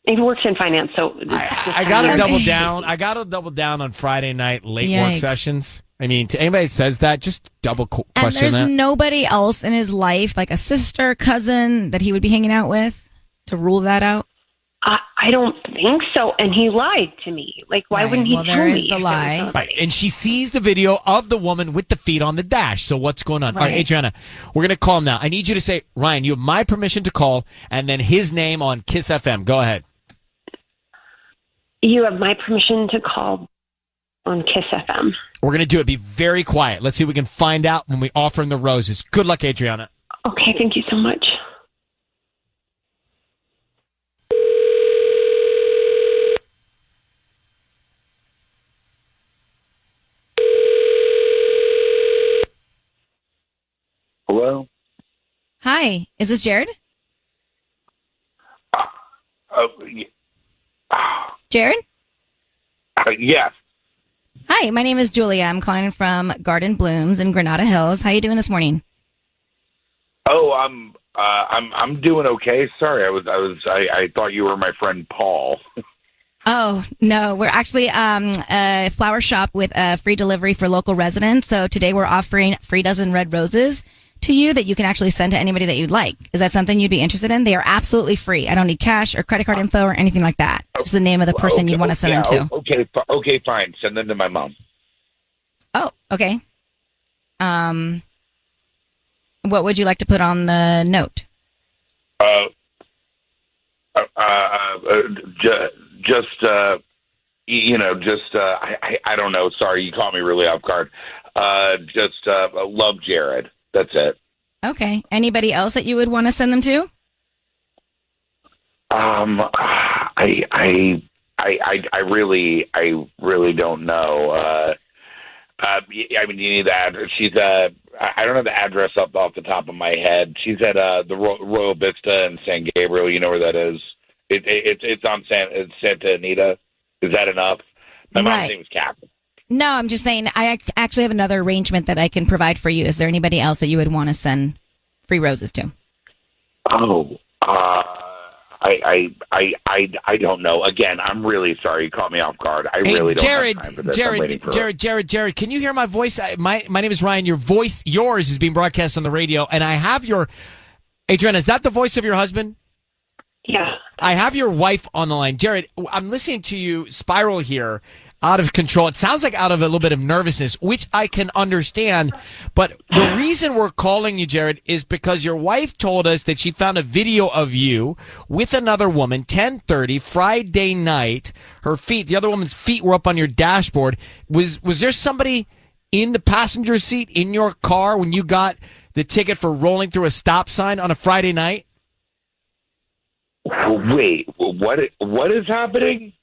He works in finance, so I got to double down. I got to double down on Friday night late work sessions. I mean, to anybody that says that, just double question that. And there's nobody else in his life, like a sister, cousin, that he would be hanging out with to rule that out? I don't think so. And he lied to me. Like, why wouldn't he tell me? Well, there is the lie. Right. And she sees the video of the woman with the feet on the dash. So what's going on? Right. All right, Adriana, we're going to call him now. I need you to say, Ryan, you have my permission to call, and then his name on Kiss FM. Go ahead. You have my permission to call on Kiss FM. We're going to do it. Be very quiet. Let's see if we can find out when we offer him the roses. Good luck, Adriana. Okay, thank you so much. Hello? Hi, is this Jared? Jared? Yes. Hi, my name is Julia. I'm calling from Garden Blooms in Granada Hills. How you doing this morning? Oh, I'm doing okay. Sorry, I thought you were my friend Paul. Oh, no, we're actually a flower shop with free delivery for local residents. So today we're offering free dozen red roses to you that you can actually send to anybody that you'd like. Is that something you'd be interested in? They are absolutely free. I don't need cash or credit card info or anything like that. Just the name of the person you want to send them to. Okay, fine. Send them to my mom. Oh, okay. What would you like to put on the note? I don't know. Sorry, you caught me really off guard. Love Jared. That's it. Okay. Anybody else that you would want to send them to? I really don't know. You need that. She's I don't have the address up off the top of my head. She's at the Royal Vista in San Gabriel. You know where that is? It's on Santa Anita. Is that enough? My mom's name is Catherine. No, I'm just saying I actually have another arrangement that I can provide for you. Is there anybody else that you would want to send free roses to? Oh, I don't know. Again, I'm really sorry. You caught me off guard. I really don't have time for this. Jared, can you hear my voice? My name is Ryan. Yours is being broadcast on the radio, and I have Adriana, is that the voice of your husband? Yeah. I have your wife on the line. Jared, I'm listening to you spiral here. Out of control. It sounds like out of a little bit of nervousness, which I can understand. But the reason we're calling you, Jared, is because your wife told us that she found a video of you with another woman, 10:30 Friday night. The other woman's feet were up on your dashboard. Was there somebody in the passenger seat in your car when you got the ticket for rolling through a stop sign on a Friday night? Wait, what is happening?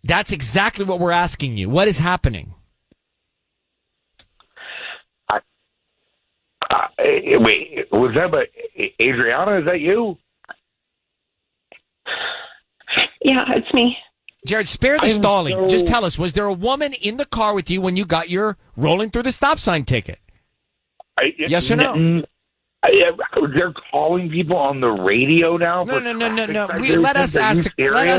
That's exactly what we're asking you. What is happening? Wait, was that Adriana? Is that you? Yeah, it's me. Jared, spare the stalling. Just tell us, was there a woman in the car with you when you got your rolling through the stop sign ticket? Yes or no? They're calling people on the radio now. No. Let us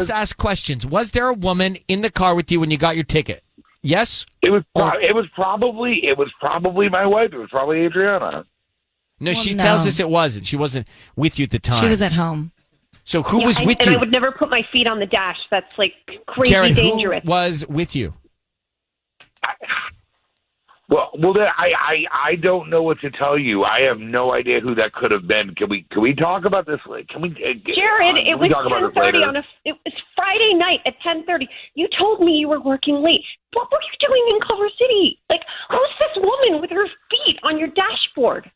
ask questions. Was there a woman in the car with you when you got your ticket? Yes. It was probably my wife. It was probably Adriana. No, she tells us it wasn't. She wasn't with you at the time. She was at home. So who was with you? And I would never put my feet on the dash. That's like crazy Jared, dangerous. Who was with you? Well, then I don't know what to tell you. I have no idea who that could have been. Can we talk about this? Can we, Jared? It was 10:30 it was Friday night at 10:30. You told me you were working late. What were you doing in Culver City? Like, who's this woman with her feet on your dashboard?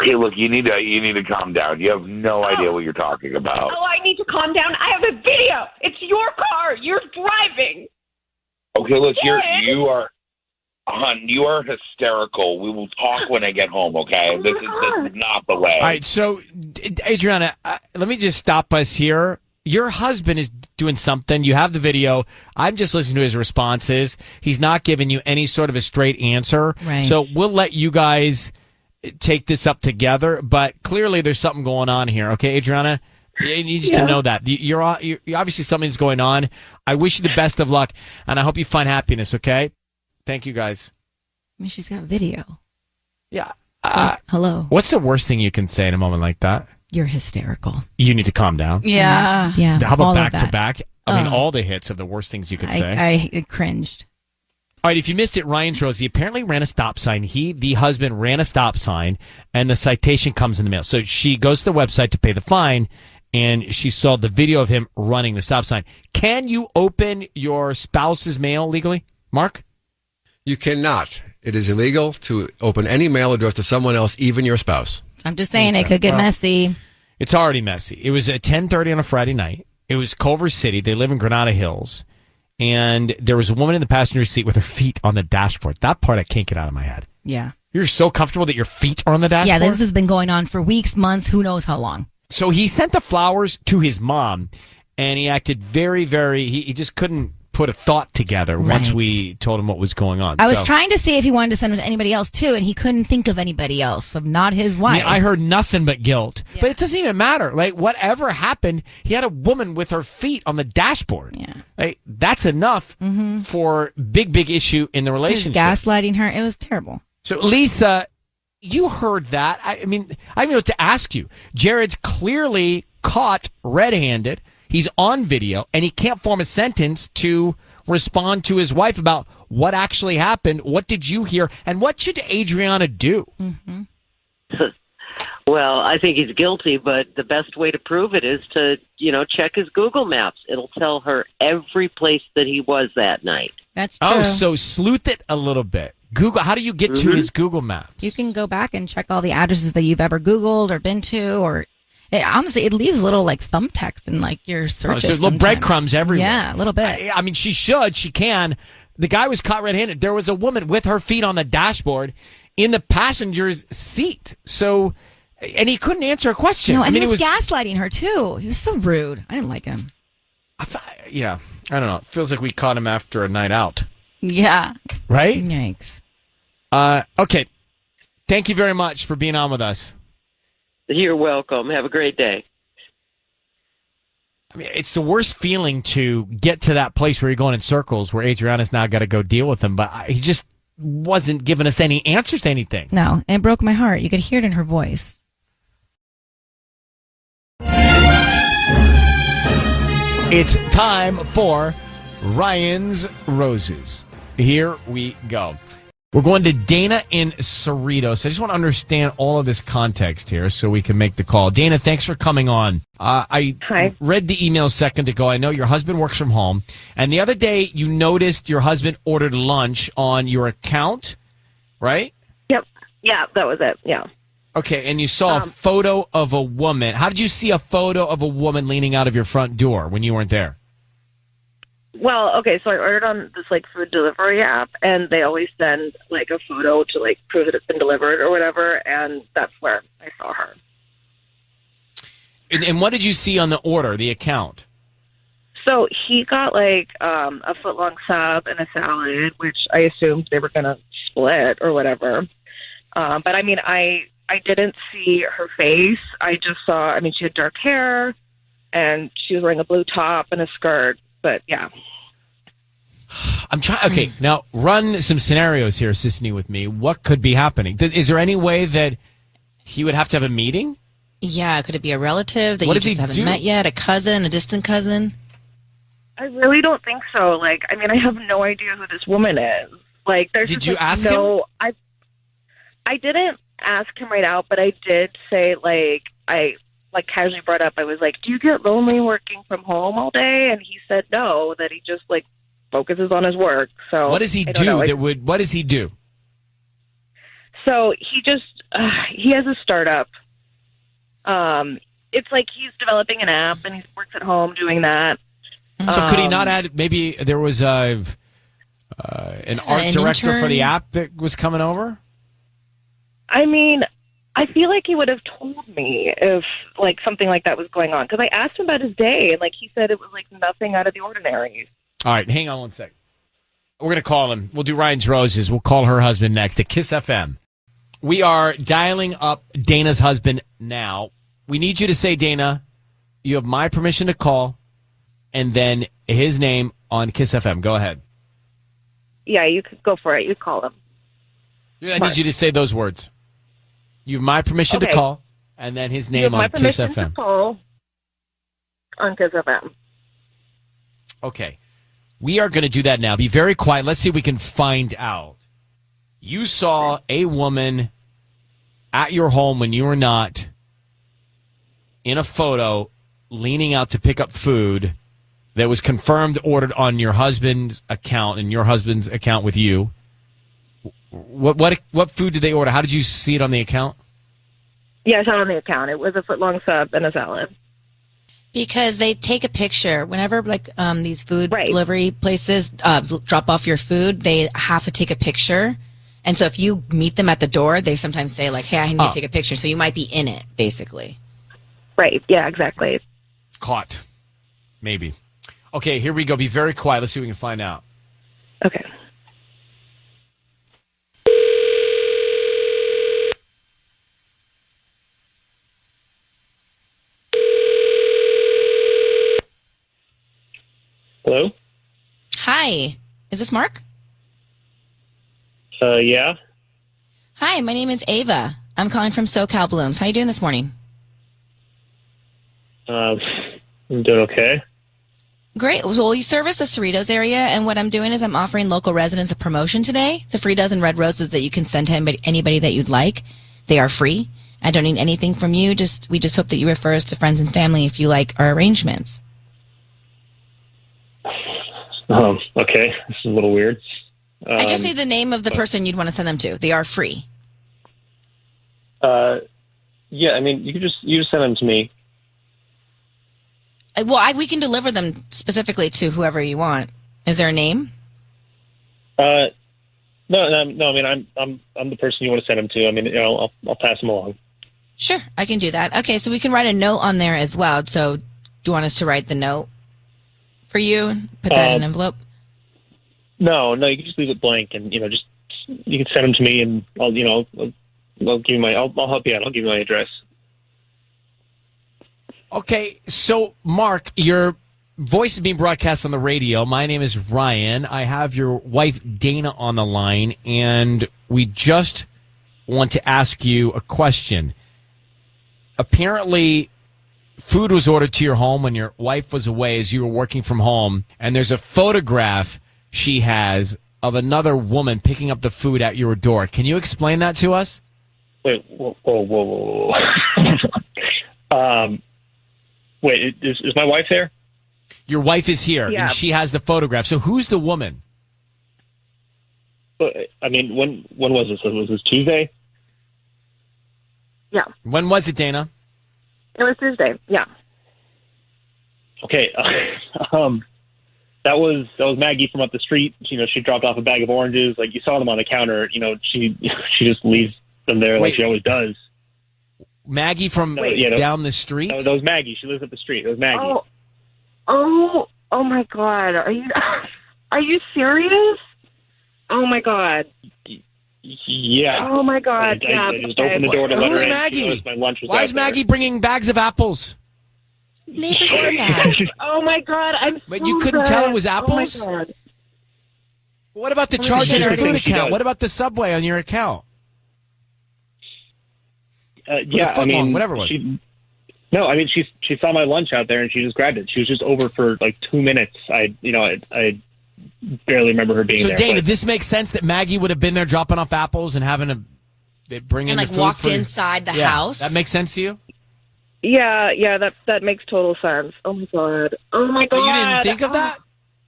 Hey, look, you need to calm down. You have no idea what you're talking about. Oh, I need to calm down. I have a video. It's your car. You're driving. Okay, look, Jared? you are. Hon, you are hysterical. We will talk when I get home, okay? This is not the way. All right, so, Adriana, let me just stop us here. Your husband is doing something. You have the video. I'm just listening to his responses. He's not giving you any sort of a straight answer. Right. So we'll let you guys take this up together, but clearly there's something going on here, okay, Adriana? You need to know that. You're obviously something's going on. I wish you the best of luck, and I hope you find happiness, okay? Thank you, guys. I mean, she's got video. Yeah. Hello. What's the worst thing you can say in a moment like that? You're hysterical. You need to calm down. Yeah. Yeah. How about all of back to that. back? I mean, all the hits of the worst things you could say. I cringed. All right, if you missed it, Ryan's Rosie apparently ran a stop sign. The husband, ran a stop sign, and the citation comes in the mail. So she goes to the website to pay the fine, and she saw the video of him running the stop sign. Can you open your spouse's mail legally, Mark? You cannot. It is illegal to open any mail addressed to someone else, even your spouse. I'm just saying it could get messy. It's already messy. It was at 10:30 on a Friday night. It was Culver City. They live in Granada Hills. And there was a woman in the passenger seat with her feet on the dashboard. That part I can't get out of my head. Yeah. You're so comfortable that your feet are on the dashboard? Yeah, this has been going on for weeks, months, who knows how long. So he sent the flowers to his mom, and he acted very, he just couldn't put a thought together once we told him what was going on. I was trying to see if he wanted to send them to anybody else, too, and he couldn't think of anybody else, so not his wife. I heard nothing but guilt. Yeah. But it doesn't even matter. Like, whatever happened, he had a woman with her feet on the dashboard. Yeah. Like, that's enough for big issue in the relationship. He was gaslighting her. It was terrible. So, Lisa, you heard that. I mean, I don't even know what to ask you. Jared's clearly caught red-handed. He's on video, and he can't form a sentence to respond to his wife about what actually happened. What did you hear? And what should Adriana do? Mm-hmm. Well, I think he's guilty, but the best way to prove it is to, check his Google Maps. It'll tell her every place that he was that night. That's true. Oh, so sleuth it a little bit. Google. How do you get to his Google Maps? You can go back and check all the addresses that you've ever Googled or been to, or it leaves little like thumbtext in like your searches. So little breadcrumbs everywhere. Yeah, a little bit. I mean, she can. The guy was caught red-handed. There was a woman with her feet on the dashboard in the passenger's seat. So, and he couldn't answer a question. No, and he was gaslighting her too. He was so rude. I didn't like him. I don't know. It feels like we caught him after a night out. Yeah. Right? Yikes. Okay. Thank you very much for being on with us. You're welcome. Have a great day. I mean, it's the worst feeling to get to that place where you're going in circles, where Adriana's now got to go deal with him. But he just wasn't giving us any answers to anything. No, and it broke my heart. You could hear it in her voice. It's time for Ryan's Roses. Here we go. We're going to Dana in Cerritos. I just want to understand all of this context here so we can make the call. Dana, thanks for coming on. I read the email a second ago. I know your husband works from home. And the other day, you noticed your husband ordered lunch on your account, right? Yep. Yeah, that was it. Yeah. Okay, and you saw a photo of a woman. How did you see a photo of a woman leaning out of your front door when you weren't there? Well, okay, so I ordered on this food delivery app, and they always send a photo to prove that it's been delivered or whatever, and that's where I saw her. And what did you see on the order, the account? So he got a foot-long sub and a salad, which I assumed they were going to split or whatever. But I mean, I didn't see her face. I just saw, she had dark hair, and she was wearing a blue top and a skirt. But yeah. I'm trying. Okay, now run some scenarios here, Sisney, with me. What could be happening? Is there any way that he would have to have a meeting? Yeah, could it be a relative that you just haven't met yet? A cousin, a distant cousin? I really don't think so. I have no idea who this woman is. There's Did just, you ask him? I didn't ask him right out, but I did say I casually brought up, I was like, do you get lonely working from home all day? And he said no, that he just focuses on his work. So what does he do what does he do? So he just he has a startup. It's he's developing an app and he works at home doing that. So could he not add, maybe there was an art director intern? For the app that was coming over? I feel like he would have told me if something like that was going on, because I asked him about his day and he said it was nothing out of the ordinary. All right, hang on one sec. We're going to call him. We'll do Ryan's Roses. We'll call her husband next at Kiss FM. We are dialing up Dana's husband now. We need you to say, Dana, you have my permission to call, and then his name on Kiss FM. Go ahead. Yeah, you could go for it. You call him. I need you to say those words. You have my permission to call, And then his You have name my on Kiss permission to FM. call on Kiss FM. Okay. We are going to do that now. Be very quiet. Let's see if we can find out. You saw a woman at your home when you were not in a photo leaning out to pick up food that was confirmed ordered on your husband's account and your husband's account with you. What food did they order? How did you see it on the account? Yeah, I saw it on the account. It was a foot-long sub and a salad. Because they take a picture whenever these food delivery places drop off your food, they have to take a picture. And so if you meet them at the door, they sometimes say like, hey, I need to take a picture. So you might be in it, basically. Right. Yeah, exactly. Caught. Maybe. Okay, here we go. Be very quiet. Let's see what we can find out. Okay. Hello? Hi. Is this Mark? Yeah. Hi, my name is Ava. I'm calling from SoCal Blooms. How you doing this morning? I'm doing okay. Great. Well, we service the Cerritos area, and what I'm doing is I'm offering local residents a promotion today. It's a free dozen red roses that you can send to anybody that you'd like. They are free. I don't need anything from you. We just hope that you refer us to friends and family if you like our arrangements. Okay. This is a little weird. I just need the name of the person you'd want to send them to. They are free. Yeah, I mean, you just send them to me. Well, we can deliver them specifically to whoever you want. Is there a name? No. I mean, I'm the person you want to send them to. I mean, I'll pass them along. Sure, I can do that. Okay, so we can write a note on there as well. So, do you want us to write the note for you? Put that in an envelope. No, you can just leave it blank, and you can send them to me, and I'll give you I'll help you out. I'll give you my address. Okay, so Mark, your voice is being broadcast on the radio. My name is Ryan. I have your wife Dana on the line, and we just want to ask you a question. Apparently, food was ordered to your home when your wife was away as you were working from home, and there's a photograph she has of another woman picking up the food at your door. Can you explain that to us? Wait, whoa. Wait, is my wife there? Your wife is here, Yeah. and she has the photograph. So who's the woman? I mean, when was this? Was this Tuesday? Yeah. When was it, Dana? It was Tuesday. Yeah. Okay. That was Maggie from up the street. She dropped off a bag of oranges. Like, you saw them on the counter. She just leaves them there like she always does. Maggie from down the street? That was Maggie. She lives up the street. It was Maggie. Oh my God. Are you serious? Oh my God. Yeah. Oh my God. I just opened the door to let her Who's in. Maggie? My lunch was Why out is Maggie bringing bags of apples? Neighbors do that. Oh my God. But you couldn't tell it was apples? Oh my God. What about the charge on your She food does. account? What about the Subway on your account? Yeah, I mean, whatever it was. She saw my lunch out there and she just grabbed it. She was just over for like 2 minutes. I barely remember her being So, there. Dana, but- this makes sense that Maggie would have been there dropping off apples and having to bring in And the food walked for you? inside the Yeah. house. That makes sense to you? Yeah, that makes total sense. Oh my God. Oh my But God. you didn't think of that?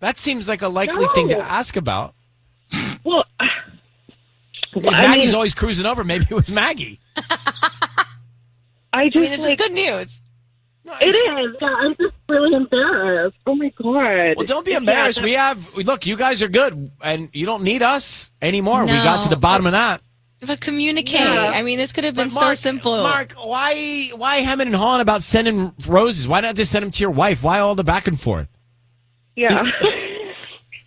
That seems like a likely thing to ask about. Well, If Maggie's always cruising over, maybe it was Maggie. This is good news. It is. Yeah, I'm just really embarrassed. Oh my God. Well, don't be embarrassed. Look, you guys are good, and you don't need us anymore. We got to the bottom of that. But communicate. Yeah. I mean, this could have been But Mark, so simple. Mark, why hemming and hawing about sending roses? Why not just send them to your wife? Why all the back and forth? Yeah.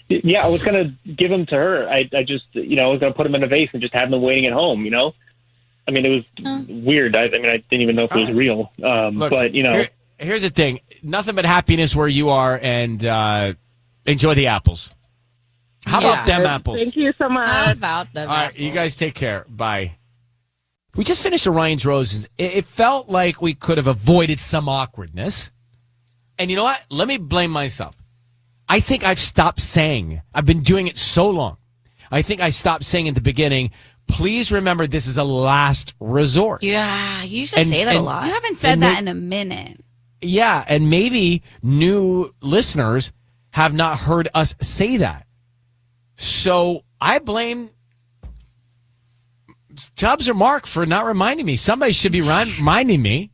Yeah, I was gonna give them to her. I just, I was gonna put them in a vase and just have them waiting at home. I mean, it was weird. I didn't even know if it was real. Look, but here's the thing: nothing but happiness where you are, and enjoy the apples. How about them apples? Thank you so much. How about them All right, you guys take care. Bye. We just finished Orion's Roses. It felt like we could have avoided some awkwardness. And you know what? Let me blame myself. I think I've stopped saying, I've been doing it so long. I think I stopped saying at the beginning, please remember this is a last resort. Yeah, you used to say that a lot. You haven't said that in a minute. Yeah, and maybe new listeners have not heard us say that. So I blame Tubbs or Mark for not reminding me. Somebody should be reminding me.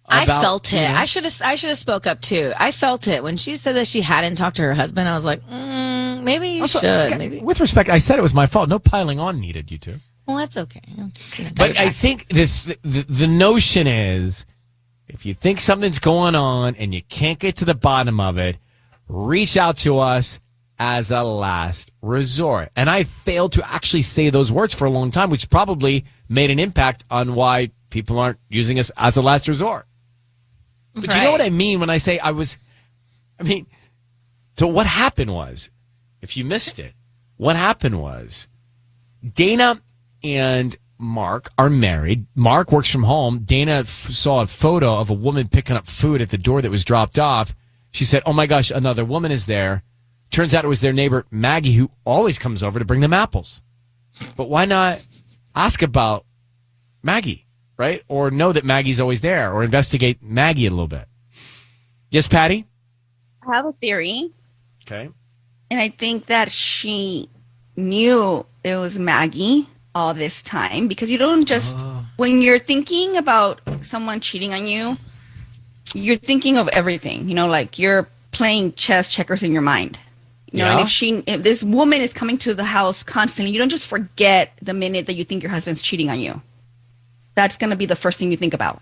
I felt it. I should have spoke up too. I felt it when she said that she hadn't talked to her husband. I was like, maybe you should. Maybe. With respect, I said it was my fault. No piling on needed, you two. Well, that's okay. But I think the notion is, if you think something's going on and you can't get to the bottom of it, reach out to us as a last resort. And I failed to actually say those words for a long time, which probably made an impact on why people aren't using us as a last resort. But you know what I mean when I say so what happened was, if you missed it, what happened was Dana and Mark are married. Mark works from home. Dana saw a photo of a woman picking up food at the door that was dropped off. She said, oh my gosh, another woman is there. Turns out it was their neighbor, Maggie, who always comes over to bring them apples. But why not ask about Maggie? Right? Or know that Maggie's always there, or investigate Maggie a little bit. Yes, Patty? I have a theory. Okay. And I think that she knew it was Maggie all this time, because you don't just, when you're thinking about someone cheating on you, you're thinking of everything, like you're playing chess, checkers in your mind. And if this woman is coming to the house constantly, you don't just forget the minute that you think your husband's cheating on you. That's going to be the first thing you think about.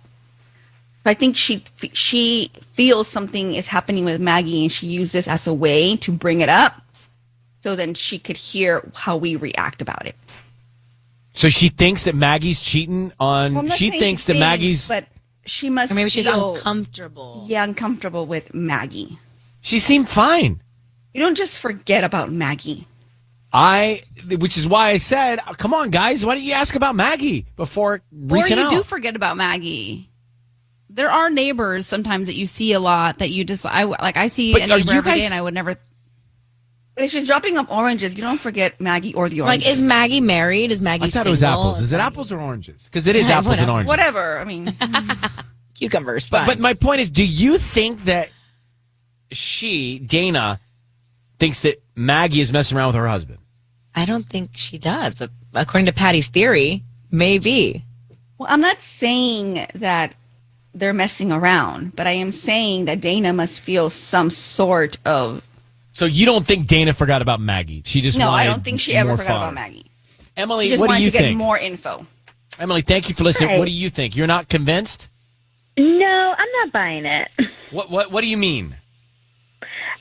I think she feels something is happening with Maggie, and she used this as a way to bring it up so then she could hear how we react about it. So she thinks that Maggie's cheating on... Well, she thinks that Maggie's... But she must Or maybe she's feel, uncomfortable. Yeah, uncomfortable with Maggie. She seemed fine. You don't just forget about Maggie. Which is why I said, come on, guys, why don't you ask about Maggie before reaching out? Or you do forget about Maggie. There are neighbors sometimes that you see a lot that you just, I see a neighbor every day and I would never. But if she's dropping up oranges, you don't forget Maggie or the oranges. Like, is Maggie married? Is Maggie single? I thought it was apples. Is it apples or oranges? Because it is apples and oranges. Whatever. I mean, cucumbers. But my point is, do you think that Dana, thinks that Maggie is messing around with her husband? I don't think she does, but according to Patty's theory, maybe. Well, I'm not saying that they're messing around, but I am saying that Dana must feel some sort of... So you don't think Dana forgot about Maggie? She just No, wanted I don't think she ever more forgot fun. about Maggie. Emily, she just what do wanted you to think? get more info. Emily, thank you for listening. Hi. What do you think? You're not convinced? No, I'm not buying it. What do you mean?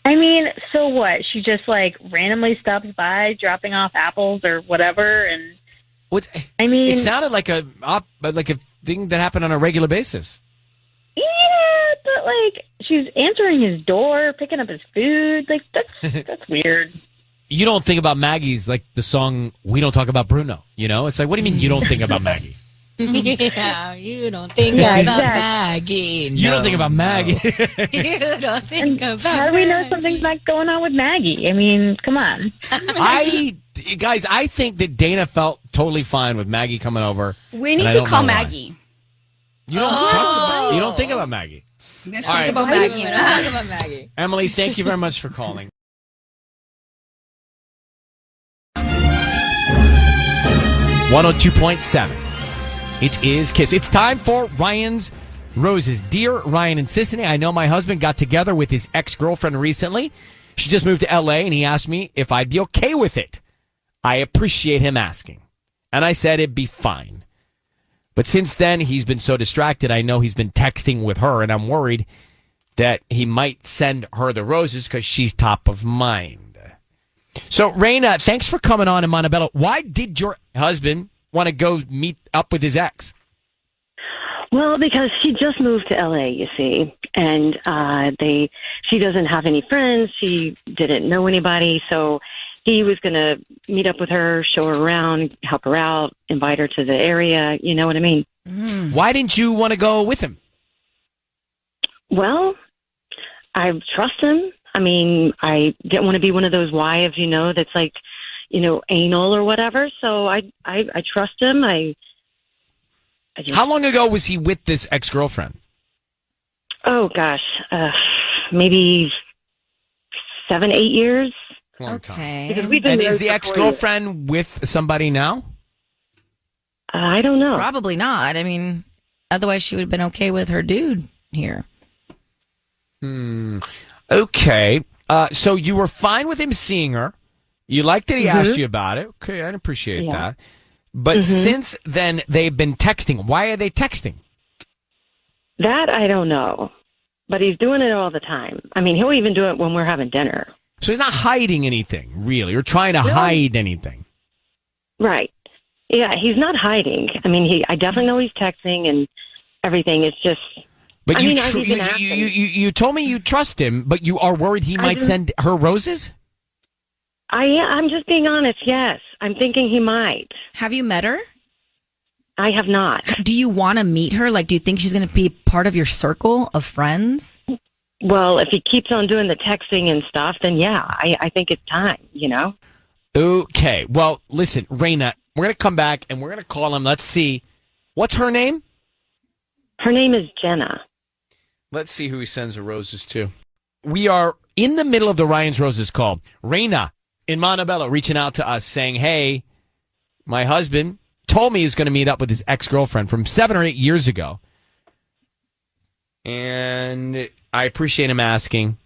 I mean, so what? She just randomly stops by, dropping off apples or whatever, and What? I mean, it sounded like a thing that happened on a regular basis. yeah, but she's answering his door, picking up his food. That's weird. You don't think about Maggie's the song "We Don't Talk About Bruno." It's like, what do you mean you don't think about Maggie? Yeah, you don't think about Maggie. You don't think about Maggie. You don't think about How do we know something's not going on with Maggie? I mean, come on. I think that Dana felt totally fine with Maggie coming over. We need to call Maggie. You don't talk about. You don't think about Maggie. Let's All talk right. about Maggie. Talk about Maggie. Emily, thank you very much for calling. 102.7. It is KISS. It's time for Ryan's Roses. Dear Ryan and Sissany, I know my husband got together with his ex-girlfriend recently. She just moved to L.A., and he asked me if I'd be okay with it. I appreciate him asking. And I said it'd be fine. But since then, he's been so distracted. I know he's been texting with her, and I'm worried that he might send her the roses because she's top of mind. So, Rina, thanks for coming on in Montebello. Why did your husband want to go meet up with his ex? Well, because she just moved to LA, you see, and she doesn't have any friends. She didn't know anybody, so he was going to meet up with her, show her around, help her out, invite her to the area. You know what I mean? Why didn't you want to go with him? Well, I trust him. I mean, I didn't want to be one of those wives, that's like, anal or whatever. So I trust him. How long ago was he with this ex-girlfriend? Oh gosh, maybe 7-8 years. Long time. Okay. Because we've been And is married the for 4 ex-girlfriend with somebody now? years. I don't know. Probably not. I mean, otherwise she would have been okay with her dude here. Okay. So you were fine with him seeing her. You liked that he asked you about it. Okay, I appreciate that. But since then, they've been texting. Why are they texting? That I don't know, but he's doing it all the time. I mean, he'll even do it when we're having dinner. So he's not hiding anything, really, or trying to hide anything. Right. Yeah, he's not hiding. I mean, I definitely know he's texting and everything. It's just. But I've even asked him. you told me you trust him, but you are worried he might send her roses? I'm just being honest. Yes, I'm thinking he might. Have you met her? I have not. Do you want to meet her? Like, do you think she's going to be part of your circle of friends? Well, if he keeps on doing the texting and stuff, then yeah, I think it's time, Okay. Well, listen, Rina, we're going to come back and we're going to call him. Let's see. What's her name? Her name is Jenna. Let's see who he sends the roses to. We are in the middle of the Ryan's Roses call. Rina in Montebello reaching out to us saying, hey, my husband told me he was going to meet up with his ex-girlfriend from 7 or 8 years ago. And I appreciate him asking.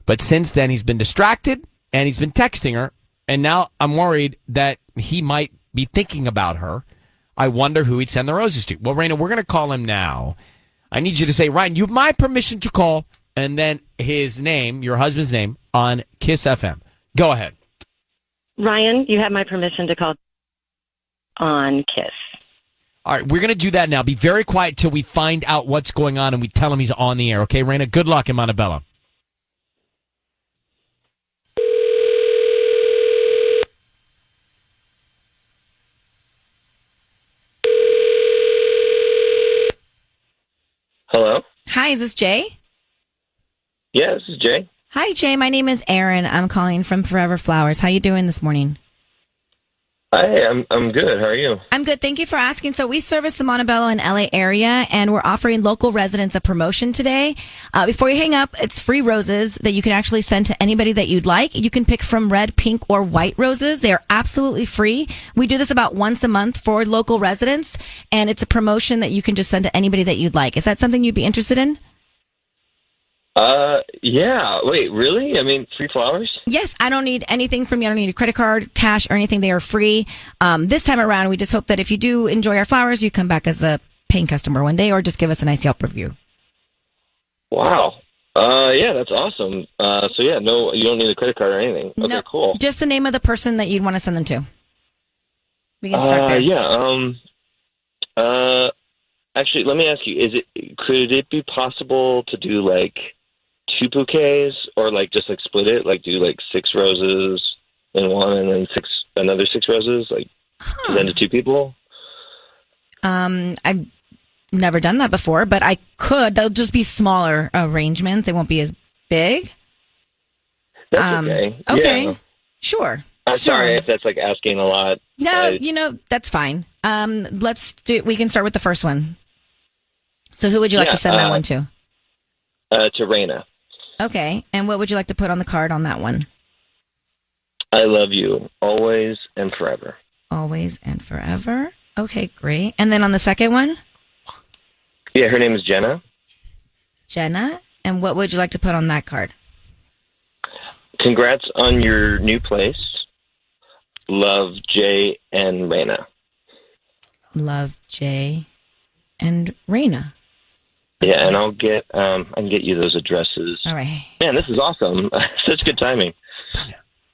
But since then, he's been distracted and he's been texting her. And now I'm worried that he might be thinking about her. I wonder who he'd send the roses to. Well, Raina, we're going to call him now. I need you to say, Ryan, you have my permission to call, and then his name, your husband's name, on Kiss FM. Go ahead. Ryan, you have my permission to call on Kiss. All right, we're going to do that now. Be very quiet till we find out what's going on and we tell him he's on the air. Okay, Raina, good luck in Montebello. Hello? Hi, is this Jay? Yeah, this is Jay. Hi, Jay. My name is Erin. I'm calling from Forever Flowers. How you doing this morning? Hi, I'm good. How are you? I'm good. Thank you for asking. So we service the Montebello and LA area, and we're offering local residents a promotion today. Before you hang up, it's free roses that you can actually send to anybody that you'd like. You can pick from red, pink, or white roses. They are absolutely free. We do this about once a month for local residents, and it's a promotion that you can just send to anybody that you'd like. Is that something you'd be interested in? Yeah. Wait, really? I mean, free flowers? Yes, I don't need anything from you. I don't need a credit card, cash, or anything. They are free. This time around, we just hope that if you do enjoy our flowers, you come back as a paying customer one day or just give us a nice Yelp review. Wow. Yeah, that's awesome. So yeah, no, you don't need a credit card or anything. Okay, no, cool. Just the name of the person that you'd want to send them to. We can start there. Yeah. Actually, let me ask you: could it be possible to do like 2 bouquets, or like just like split it, like do like 6 roses in one, and then another 6 roses, like to send to 2 people? I've never done that before, but I could. They'll just be smaller arrangements. They won't be as big. That's okay. Okay. Yeah. Sure. I'm sorry if that's like asking a lot. No, that's fine. We can start with the first one. So who would you like to send that one to? To Rina. Okay. And what would you like to put on the card on that one? I love you always and forever. Always and forever. Okay, great. And then on the second one? Yeah, her name is Jenna. Jenna. And what would you like to put on that card? Congrats on your new place. Love, Jay and Rina. Love, Jay and Rina. Yeah, and I can get you those addresses. All right. Man, this is awesome. Such good timing.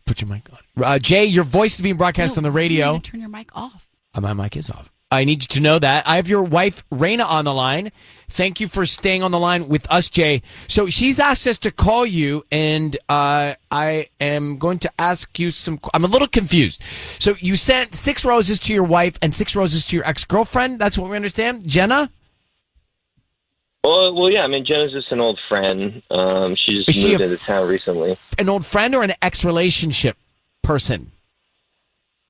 Put your mic on. Jay, your voice is being broadcast on the radio. Turn your mic off. My mic is off. I need you to know that. I have your wife, Rina, on the line. Thank you for staying on the line with us, Jay. So she's asked us to call you, and I am going to ask you some... I'm a little confused. So you sent 6 roses to your wife and 6 roses to your ex-girlfriend? That's what we understand? Jenna? Well, yeah. I mean, Jenna's just an old friend. She just moved into town recently. An old friend or an ex-relationship person?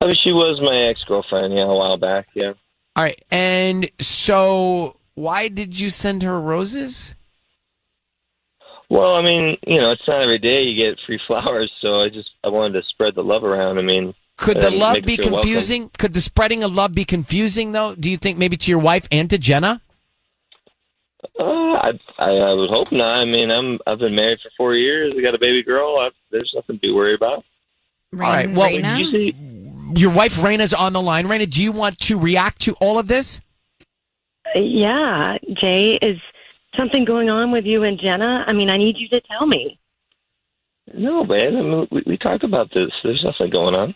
I mean, she was my ex-girlfriend, a while back, yeah. All right. And so why did you send her roses? Well, I mean, it's not every day you get free flowers, so I wanted to spread the love around. I mean, could the love be confusing? Welcome. Could the spreading of love be confusing, though? Do you think maybe to your wife and to Jenna? I would hope not. I mean, I've been married for 4 years. I got a baby girl. There's nothing to be worried about. All right. Well, your wife Raina's on the line. Raina, do you want to react to all of this? Yeah, Jay, is something going on with you and Jenna? I mean, I need you to tell me. No, man. I mean, we talked about this. There's nothing going on.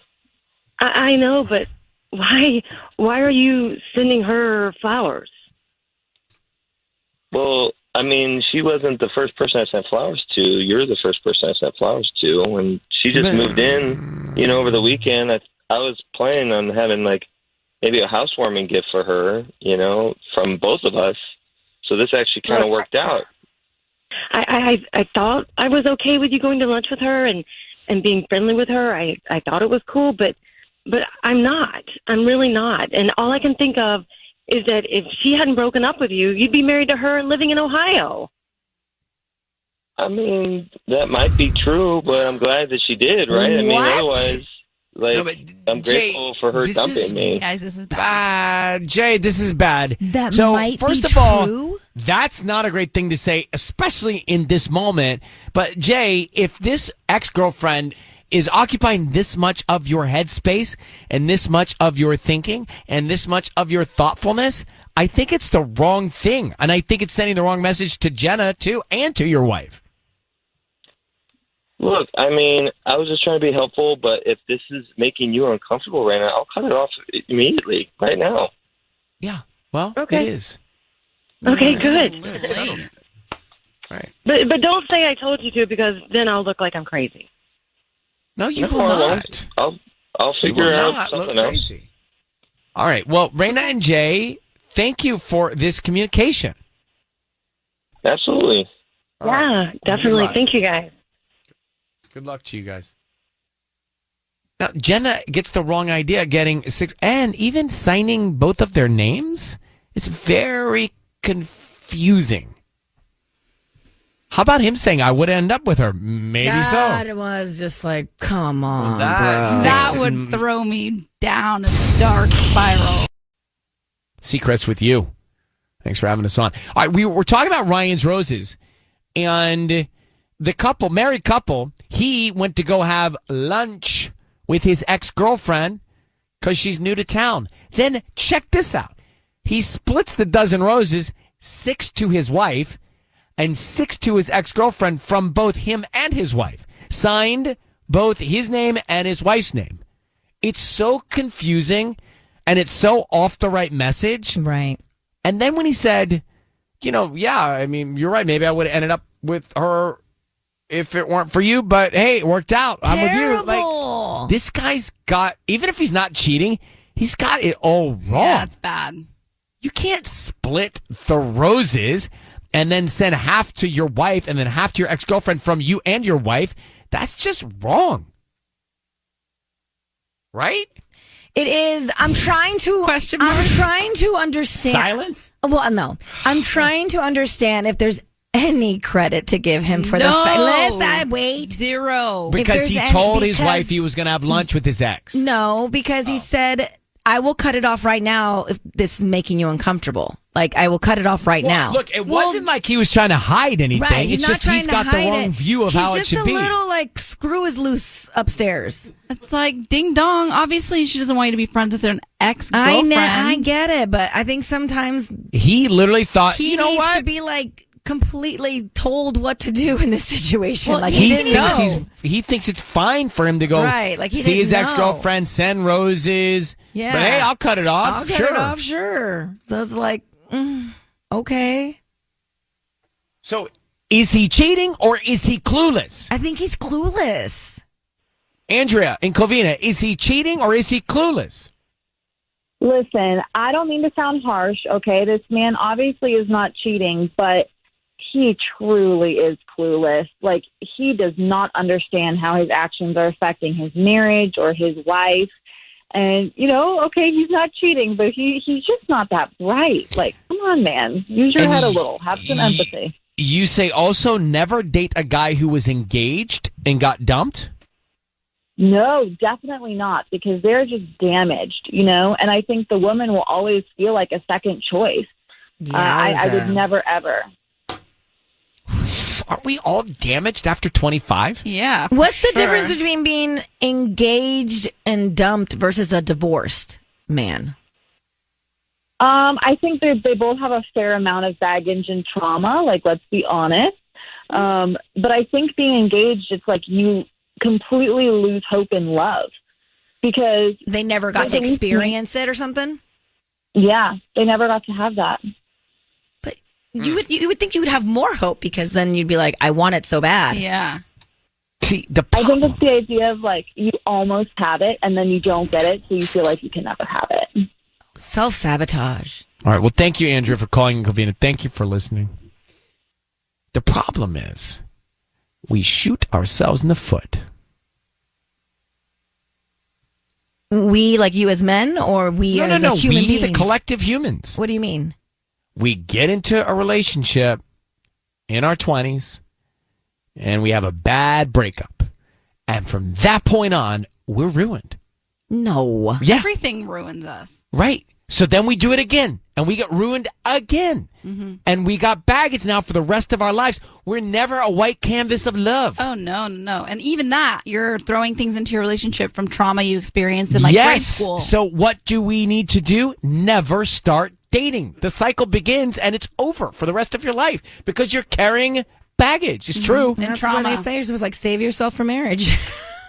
I know, but why are you sending her flowers? Well, I mean, she wasn't the first person I sent flowers to. You're the first person I sent flowers to. And she just moved in, over the weekend. I was planning on having, maybe a housewarming gift for her, from both of us. So this actually kind of worked out. I thought I was okay with you going to lunch with her and being friendly with her. I thought it was cool, but I'm not. I'm really not. And all I can think of is that if she hadn't broken up with you, you'd be married to her and living in Ohio. I mean, that might be true, but I'm glad that she did, right? I mean, otherwise, I'm grateful for her dumping me. Guys, this is bad. Jay, this is bad. That so, might first be of all, true. that's not a great thing to say, especially in this moment. But, Jay, if this ex-girlfriend is occupying this much of your headspace and this much of your thinking and this much of your thoughtfulness, I think it's the wrong thing. And I think it's sending the wrong message to Jenna, too, and to your wife. Look, I mean, I was just trying to be helpful, but if this is making you uncomfortable right now, I'll cut it off immediately, right now. Yeah, well, okay. It is. Okay, good. Right. But don't say I told you to, because then I'll look like I'm crazy. No, you will not. I'll figure out something else. All right. Well, Raina and Jay, thank you for this communication. Absolutely. Yeah, definitely. Thank you, guys. Good luck to you guys. Now, Jenna gets the wrong idea getting 6 and even signing both of their names. It's very confusing. How about him saying, I would end up with her? Maybe God, so. It was just like, come on, That would throw me down a dark spiral. See, Chris, with you. Thanks for having us on. All right, we're talking about Ryan's Roses. And the married couple, he went to go have lunch with his ex-girlfriend because she's new to town. Then check this out. He splits the dozen roses, 6 to his wife, and 6 to his ex-girlfriend from both him and his wife. Signed both his name and his wife's name. It's so confusing, and it's so off the right message. Right. And then when he said, yeah, I mean, you're right. Maybe I would have ended up with her if it weren't for you. But, hey, it worked out. Terrible. I'm with you. This guy's got, even if he's not cheating, he's got it all wrong. Yeah, it's bad. You can't split the roses and then send half to your wife and then half to your ex-girlfriend from you and your wife. That's just wrong. Right? It is. I'm trying to understand. Silence? Well, no. I'm trying to understand if there's any credit to give him for the fact. Let's wait. 0. Because he told his wife he was going to have lunch with his ex. No, because he said, I will cut it off right now if this is making you uncomfortable. Like, I will cut it off right now. Look, it wasn't like he was trying to hide anything. Right, it's just he's got the wrong view of how it should be. He's just a little, screw is loose upstairs. It's like, ding dong. Obviously, she doesn't want you to be friends with her ex-girlfriend. I get it, but I think sometimes he literally thought, he you know needs what? to be completely told what to do in this situation. Well, like he thinks it's fine for him to go Right, he see his didn't ex-girlfriend, send roses. Yeah. But hey, I'll cut it off. I'll cut it off, sure. So it's like, okay. So is he cheating or is he clueless? I think he's clueless. Andrea in Covina, is he cheating or is he clueless? Listen, I don't mean to sound harsh, okay? This man obviously is not cheating, but he truly is clueless. Like, he does not understand how his actions are affecting his marriage or his wife. And, okay, he's not cheating, but he's just not that bright. Like, come on, man. Use your head a little. Have some empathy. You say also never date a guy who was engaged and got dumped? No, definitely not, because they're just damaged, and I think the woman will always feel like a second choice. I would never, ever. Aren't we all damaged after 25? Yeah. What's the difference between being engaged and dumped versus a divorced man? I think they both have a fair amount of baggage and trauma, like, let's be honest. But I think being engaged, it's like you completely lose hope in love because they never got to experience it or something. Yeah, they never got to have that. But you would think you would have more hope because then you'd be like, I want it so bad. Yeah. See, I think it's the idea of like you almost have it and then you don't get it, so you feel like you can never have it. Self-sabotage. All right. Well, thank you, Andrea, for calling in, Covina. Thank you for listening. The problem is we shoot ourselves in the foot. We, like you as men, or we as No. human beings? The collective humans. What do you mean? We get into a relationship in our 20s, and we have a bad breakup. And from that point on, we're ruined. No. Yeah. Everything ruins us. Right. So then we do it again, and we get ruined again. Mm-hmm. And we got baggage now for the rest of our lives. We're never a white canvas of love. Oh, no. And even that, you're throwing things into your relationship from trauma you experienced in grade school. So what do we need to do? Never start dating. The cycle begins, and it's over for the rest of your life because you're carrying baggage. It's true. And that's what they say. It was like, save yourself for marriage.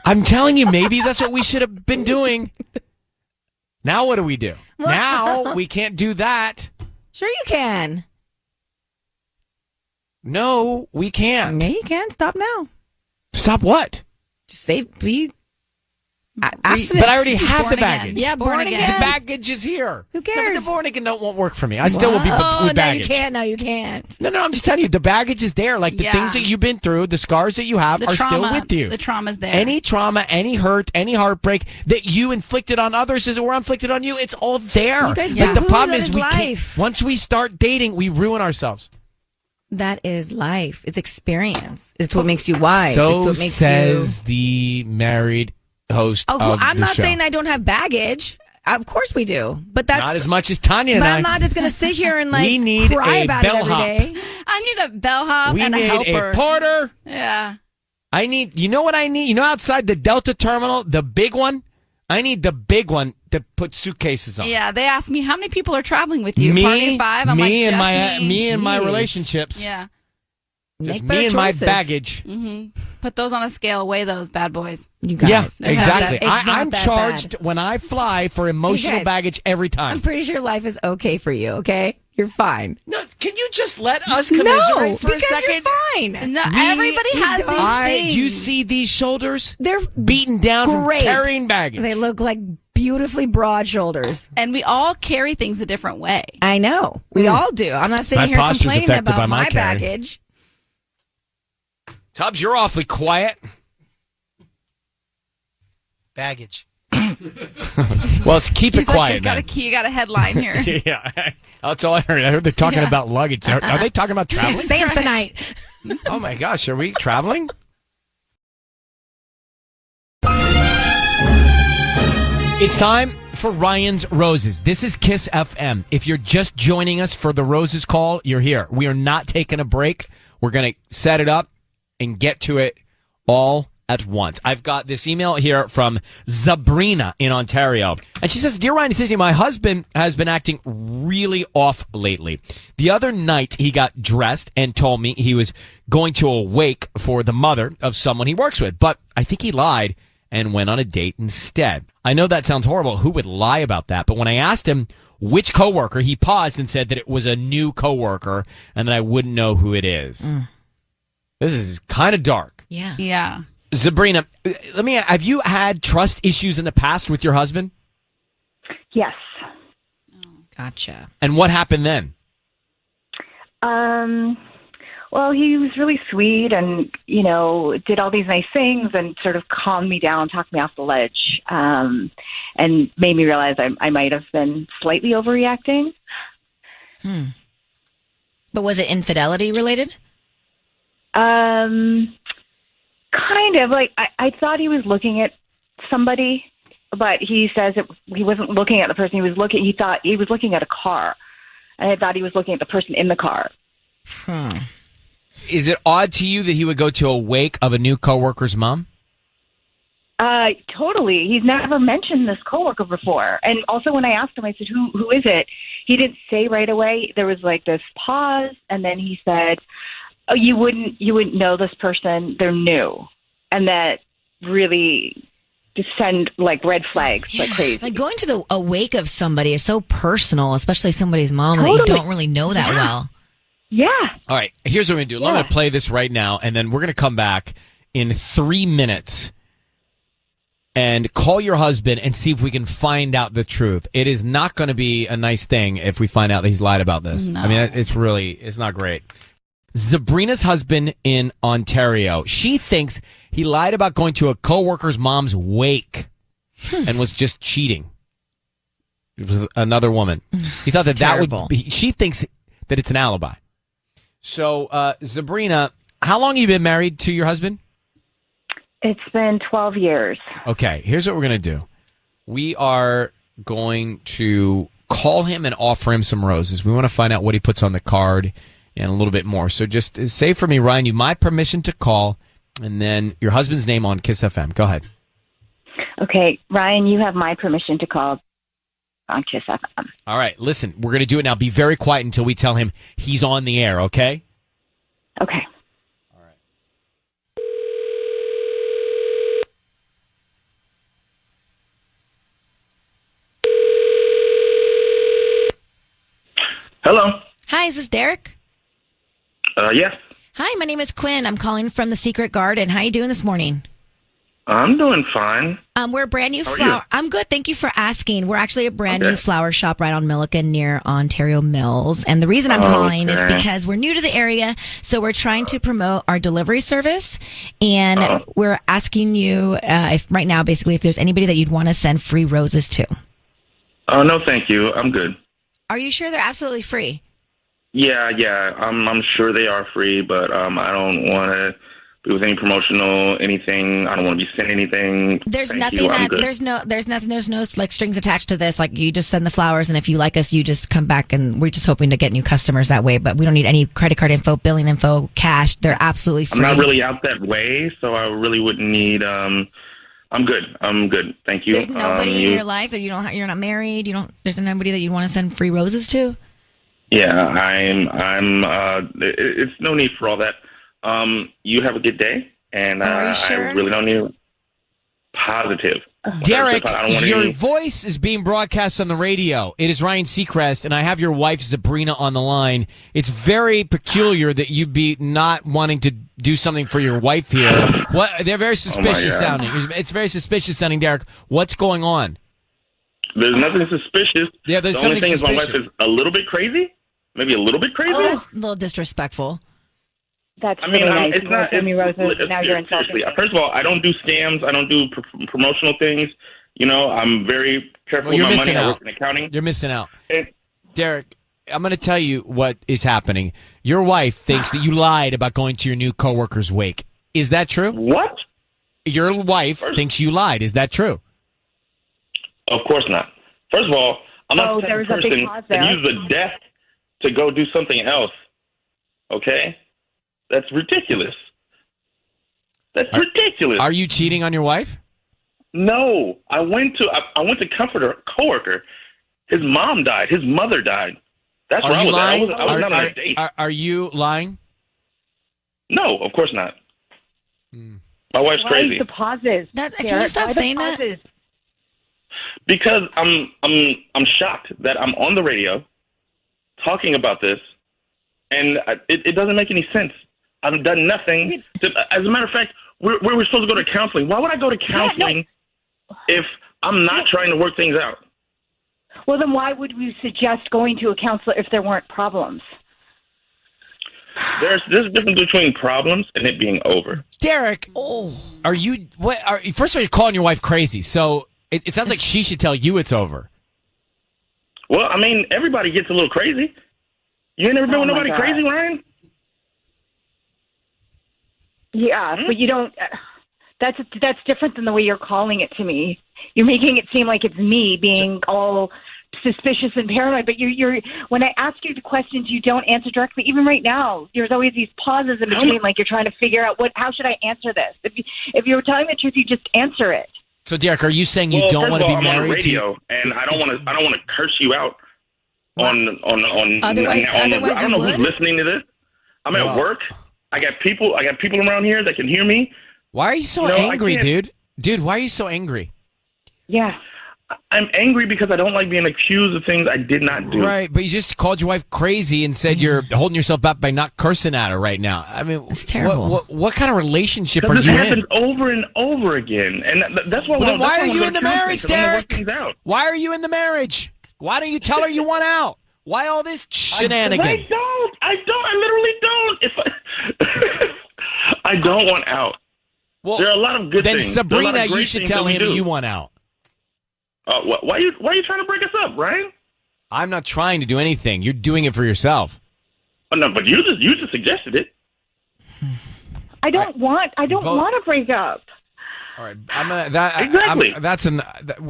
I'm telling you, maybe that's what we should have been doing. Now what do we do? Now we can't do that. Sure you can. No, we can't. Yeah, you can. Stop now. Stop what? Just be abstinence. But I already have the baggage. Yeah, born again. The baggage is here. Who cares? No, but the born again won't work for me. I still will be with baggage. No, you can't. No, I'm just telling you, the baggage is there. Like the things that you've been through, the scars that you have are still with you. The trauma's there. Any trauma, any hurt, any heartbreak that you inflicted on others or inflicted on you, it's all there. You guys But the problem is we can't. Once we start dating, we ruin ourselves. That is life. It's experience. It's what makes you wise. So it's what makes says the married host of I'm the not show. saying I don't have baggage. Of course we do. But that's not as much as Tanya and but I. I'm not just going to sit here and We need cry a about it every bellhop. day. I need a bellhop We and a need helper. a porter. Yeah. I need, you know what I need? You know, outside the Delta terminal, the big one? I need the big one to put suitcases on. Yeah, they ask me how many people are traveling with you. Party of 5. I'm like, and just me and my Jeez. relationships. Yeah. Just Make me and better my choices. baggage. Mm-hmm. Put those on a scale. Weigh those bad boys. You guys. Yeah, It's not exactly. that- it's not I'm that charged bad. when I fly for emotional guys, baggage every time. I'm pretty sure life is okay for you, okay? You're fine. No, can you just let us commiserate for a because second? you're fine. No, everybody has these things. You see these shoulders? They're beaten down great. from carrying baggage. They look like beautifully broad shoulders. And we all carry things a different way. I know. We all do. I'm not sitting My here posture's complaining affected by about my my carry. baggage. Tubbs, you're awfully quiet. Baggage. Well, keep it He's like, quiet, you man. got a headline here. Yeah, that's all I heard. I heard they're talking about luggage. Are they talking about traveling? Samsonite. Oh my gosh, are we traveling? It's time for Ryan's Roses. This is Kiss FM. If you're just joining us for the Roses call, you're here. We are not taking a break. We're going to set it up and get to it all at once. I've got this email here from Zabrina in Ontario. And she says, Dear Ryan and Sissy, my husband has been acting really off lately. The other night, he got dressed and told me he was going to a wake for the mother of someone he works with. But I think he lied and went on a date instead. I know that sounds horrible. Who would lie about that? But when I asked him which coworker, he paused and said that it was a new coworker and that I wouldn't know who it is. This is kind of dark. Yeah. Yeah. Zabrina, have you had trust issues in the past with your husband? Yes. Gotcha. And what happened then? Well, he was really sweet and, did all these nice things and sort of calmed me down, talked me off the ledge, and made me realize I might have been slightly overreacting. But was it infidelity related? Kind of. Like, I thought he was looking at somebody, but he says he wasn't looking at the person. He thought he was looking at a car. And I thought he was looking at the person in the car. Is it odd to you that he would go to a wake of a new coworker's mom? Totally. He's never mentioned this coworker before. And also when I asked him, I said, who is it? He didn't say right away. There was like this pause, and then he said, oh, you wouldn't know this person. They're new. And that really just send like red flags like crazy. Like going to a wake of somebody is so personal, especially somebody's mom that you don't really know that well. Yeah. All right, here's what we're going to do. I'm going to play this right now, and then we're going to come back in 3 minutes and call your husband and see if we can find out the truth. It is not going to be a nice thing if we find out that he's lied about this. No. I mean, it's not great. Zabrina's husband in Ontario, she thinks he lied about going to a coworker's mom's wake and was just cheating. It was another woman. He thought that would be, she thinks that it's an alibi. So, Zabrina, how long have you been married to your husband? It's been 12 years. Okay, here's what we're going to do. We are going to call him and offer him some roses. We want to find out what he puts on the card and a little bit more. So just say for me, Ryan, you my permission to call, and then your husband's name on Kiss FM. Go ahead. Okay, Ryan, you have my permission to call on Kiss FM. All right, listen, we're going to do it now. Be very quiet until we tell him he's on the air, okay? Okay. All right. Hello. Hi, is this Derek? Yes. Hi, my name is Quinn. I'm calling from the Secret Garden. How you doing this morning? I'm doing fine. We're a brand new How are flower. you? I'm good. Thank you for asking. We're actually a brand new flower shop right on Milliken near Ontario Mills. And the reason I'm calling is because we're new to the area. So we're trying to promote our delivery service. And we're asking you if right now, basically, if there's anybody that you'd want to send free roses to. Oh, no, thank you. I'm good. Are you sure they're absolutely free? Yeah. I'm sure they are free, but I don't want to be with any promotional anything. I don't want to be sending anything. There's Thank nothing you. I'm that good. there's no like strings attached to this. Like you just send the flowers, and if you like us, you just come back, and we're just hoping to get new customers that way. But we don't need any credit card info, billing info, cash. They're absolutely free. I'm not really out that way, so I really wouldn't need. I'm good. Thank you. There's nobody in your life that you're not married. There's nobody that you want to send free roses to. Yeah, it's no need for all that. You have a good day, and are you sure? I really don't need positive. Derek, I don't want your any- voice is being broadcast on the radio. It is Ryan Seacrest, and I have your wife, Zabrina, on the line. It's very peculiar that you be not wanting to do something for your wife here. What? They're very suspicious God. sounding. It's very suspicious sounding, Derek. What's going on? There's nothing suspicious. Yeah, there's the only something thing is my wife suspicious. is a little bit crazy. Maybe a little bit crazy. Oh, that's a little disrespectful. That's I mean, really nice. it's You not. send me roses. Now you're insulting Seriously, me. first of all, I don't do scams. I don't do promotional things. You know, I'm very careful with my money. I work in accounting. You're missing out. Derek, I'm going to tell you what is happening. Your wife thinks that you lied about going to your new coworker's wake. Is that true? What? Your wife thinks you lied. Is that true? Of course not. First of all, I'm not the there type was of a big person pause that there. uses the death to go do something else. Okay? That's ridiculous. That's ridiculous. Are you cheating on your wife? No, I went to comfort a coworker. His mom died. His mother died. That's Are where I you was lying? at. I was not on a date. Are you lying? No, of course not. My wife's Why crazy. the pauses? Can you stop saying that? Because I'm shocked that I'm on the radio talking about this, and it doesn't make any sense. I've done nothing. As a matter of fact, we were supposed to go to counseling. Why would I go to counseling if I'm not trying to work things out? Well, then why would we suggest going to a counselor if there weren't problems? There's a difference between problems and it being over. Derek, are you? First of all, you're calling your wife crazy. So it sounds like she should tell you it's over. Well, I mean, everybody gets a little crazy. You ain't never been with my nobody God. crazy, Ryan? Yeah, but you don't. That's different than the way you're calling it to me. You're making it seem like it's me being all suspicious and paranoid. But you're when I ask you the questions, you don't answer directly. Even right now, there's always these pauses in between, like you're trying to figure out how should I answer this. If you were telling the truth, you just answer it. So, Derek, are you saying you don't want to be I'm married on the radio, and I don't want to curse you out on. Otherwise I don't you know would? who's listening to this. I'm at work. I got people around here that can hear me. Why are you so angry, dude? Dude, why are you so angry? Yeah. I'm angry because I don't like being accused of things I did not do. Right, but you just called your wife crazy and said you're holding yourself back by not cursing at her right now. I mean, it's terrible. What kind of relationship are This you happens in? over and over again, and that's why. Well, then why are I'm you going in the to counseling, marriage, 'cause I wanna work Derek? things out. Why are you in the marriage? Why don't you tell her you want out? Why all this shenanigan? I don't. I literally don't. If I don't want out. Well, there are a lot of good then things. There are a lot Zabrina, of you great should things tell that we him do. you want out. Why are you trying to break us up, Ryan? I'm not trying to do anything. You're doing it for yourself. Oh, no, but you just suggested it. I don't want to break up. All right, I'm gonna that Exactly.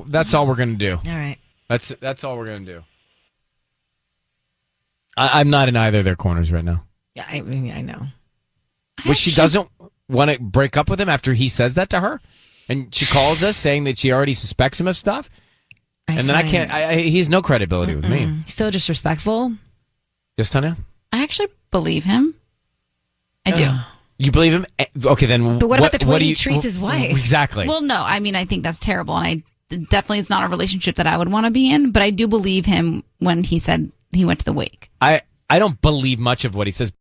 that's all we're gonna do. All right. That's all we're gonna do. I'm not in either of their corners right now. Yeah, I mean, I know. Which she doesn't want to break up with him after he says that to her, and she calls us saying that she already suspects him of stuff. And then I can't. He has no credibility with me. He's so disrespectful. Yes, Tanya? I actually believe him. I do. You believe him? Okay, then. But what about the way he treats his wife? Exactly. Well, no, I mean, I think that's terrible. And definitely it's not a relationship that I would want to be in, but I do believe him when he said he went to the wake. I don't believe much of what he says,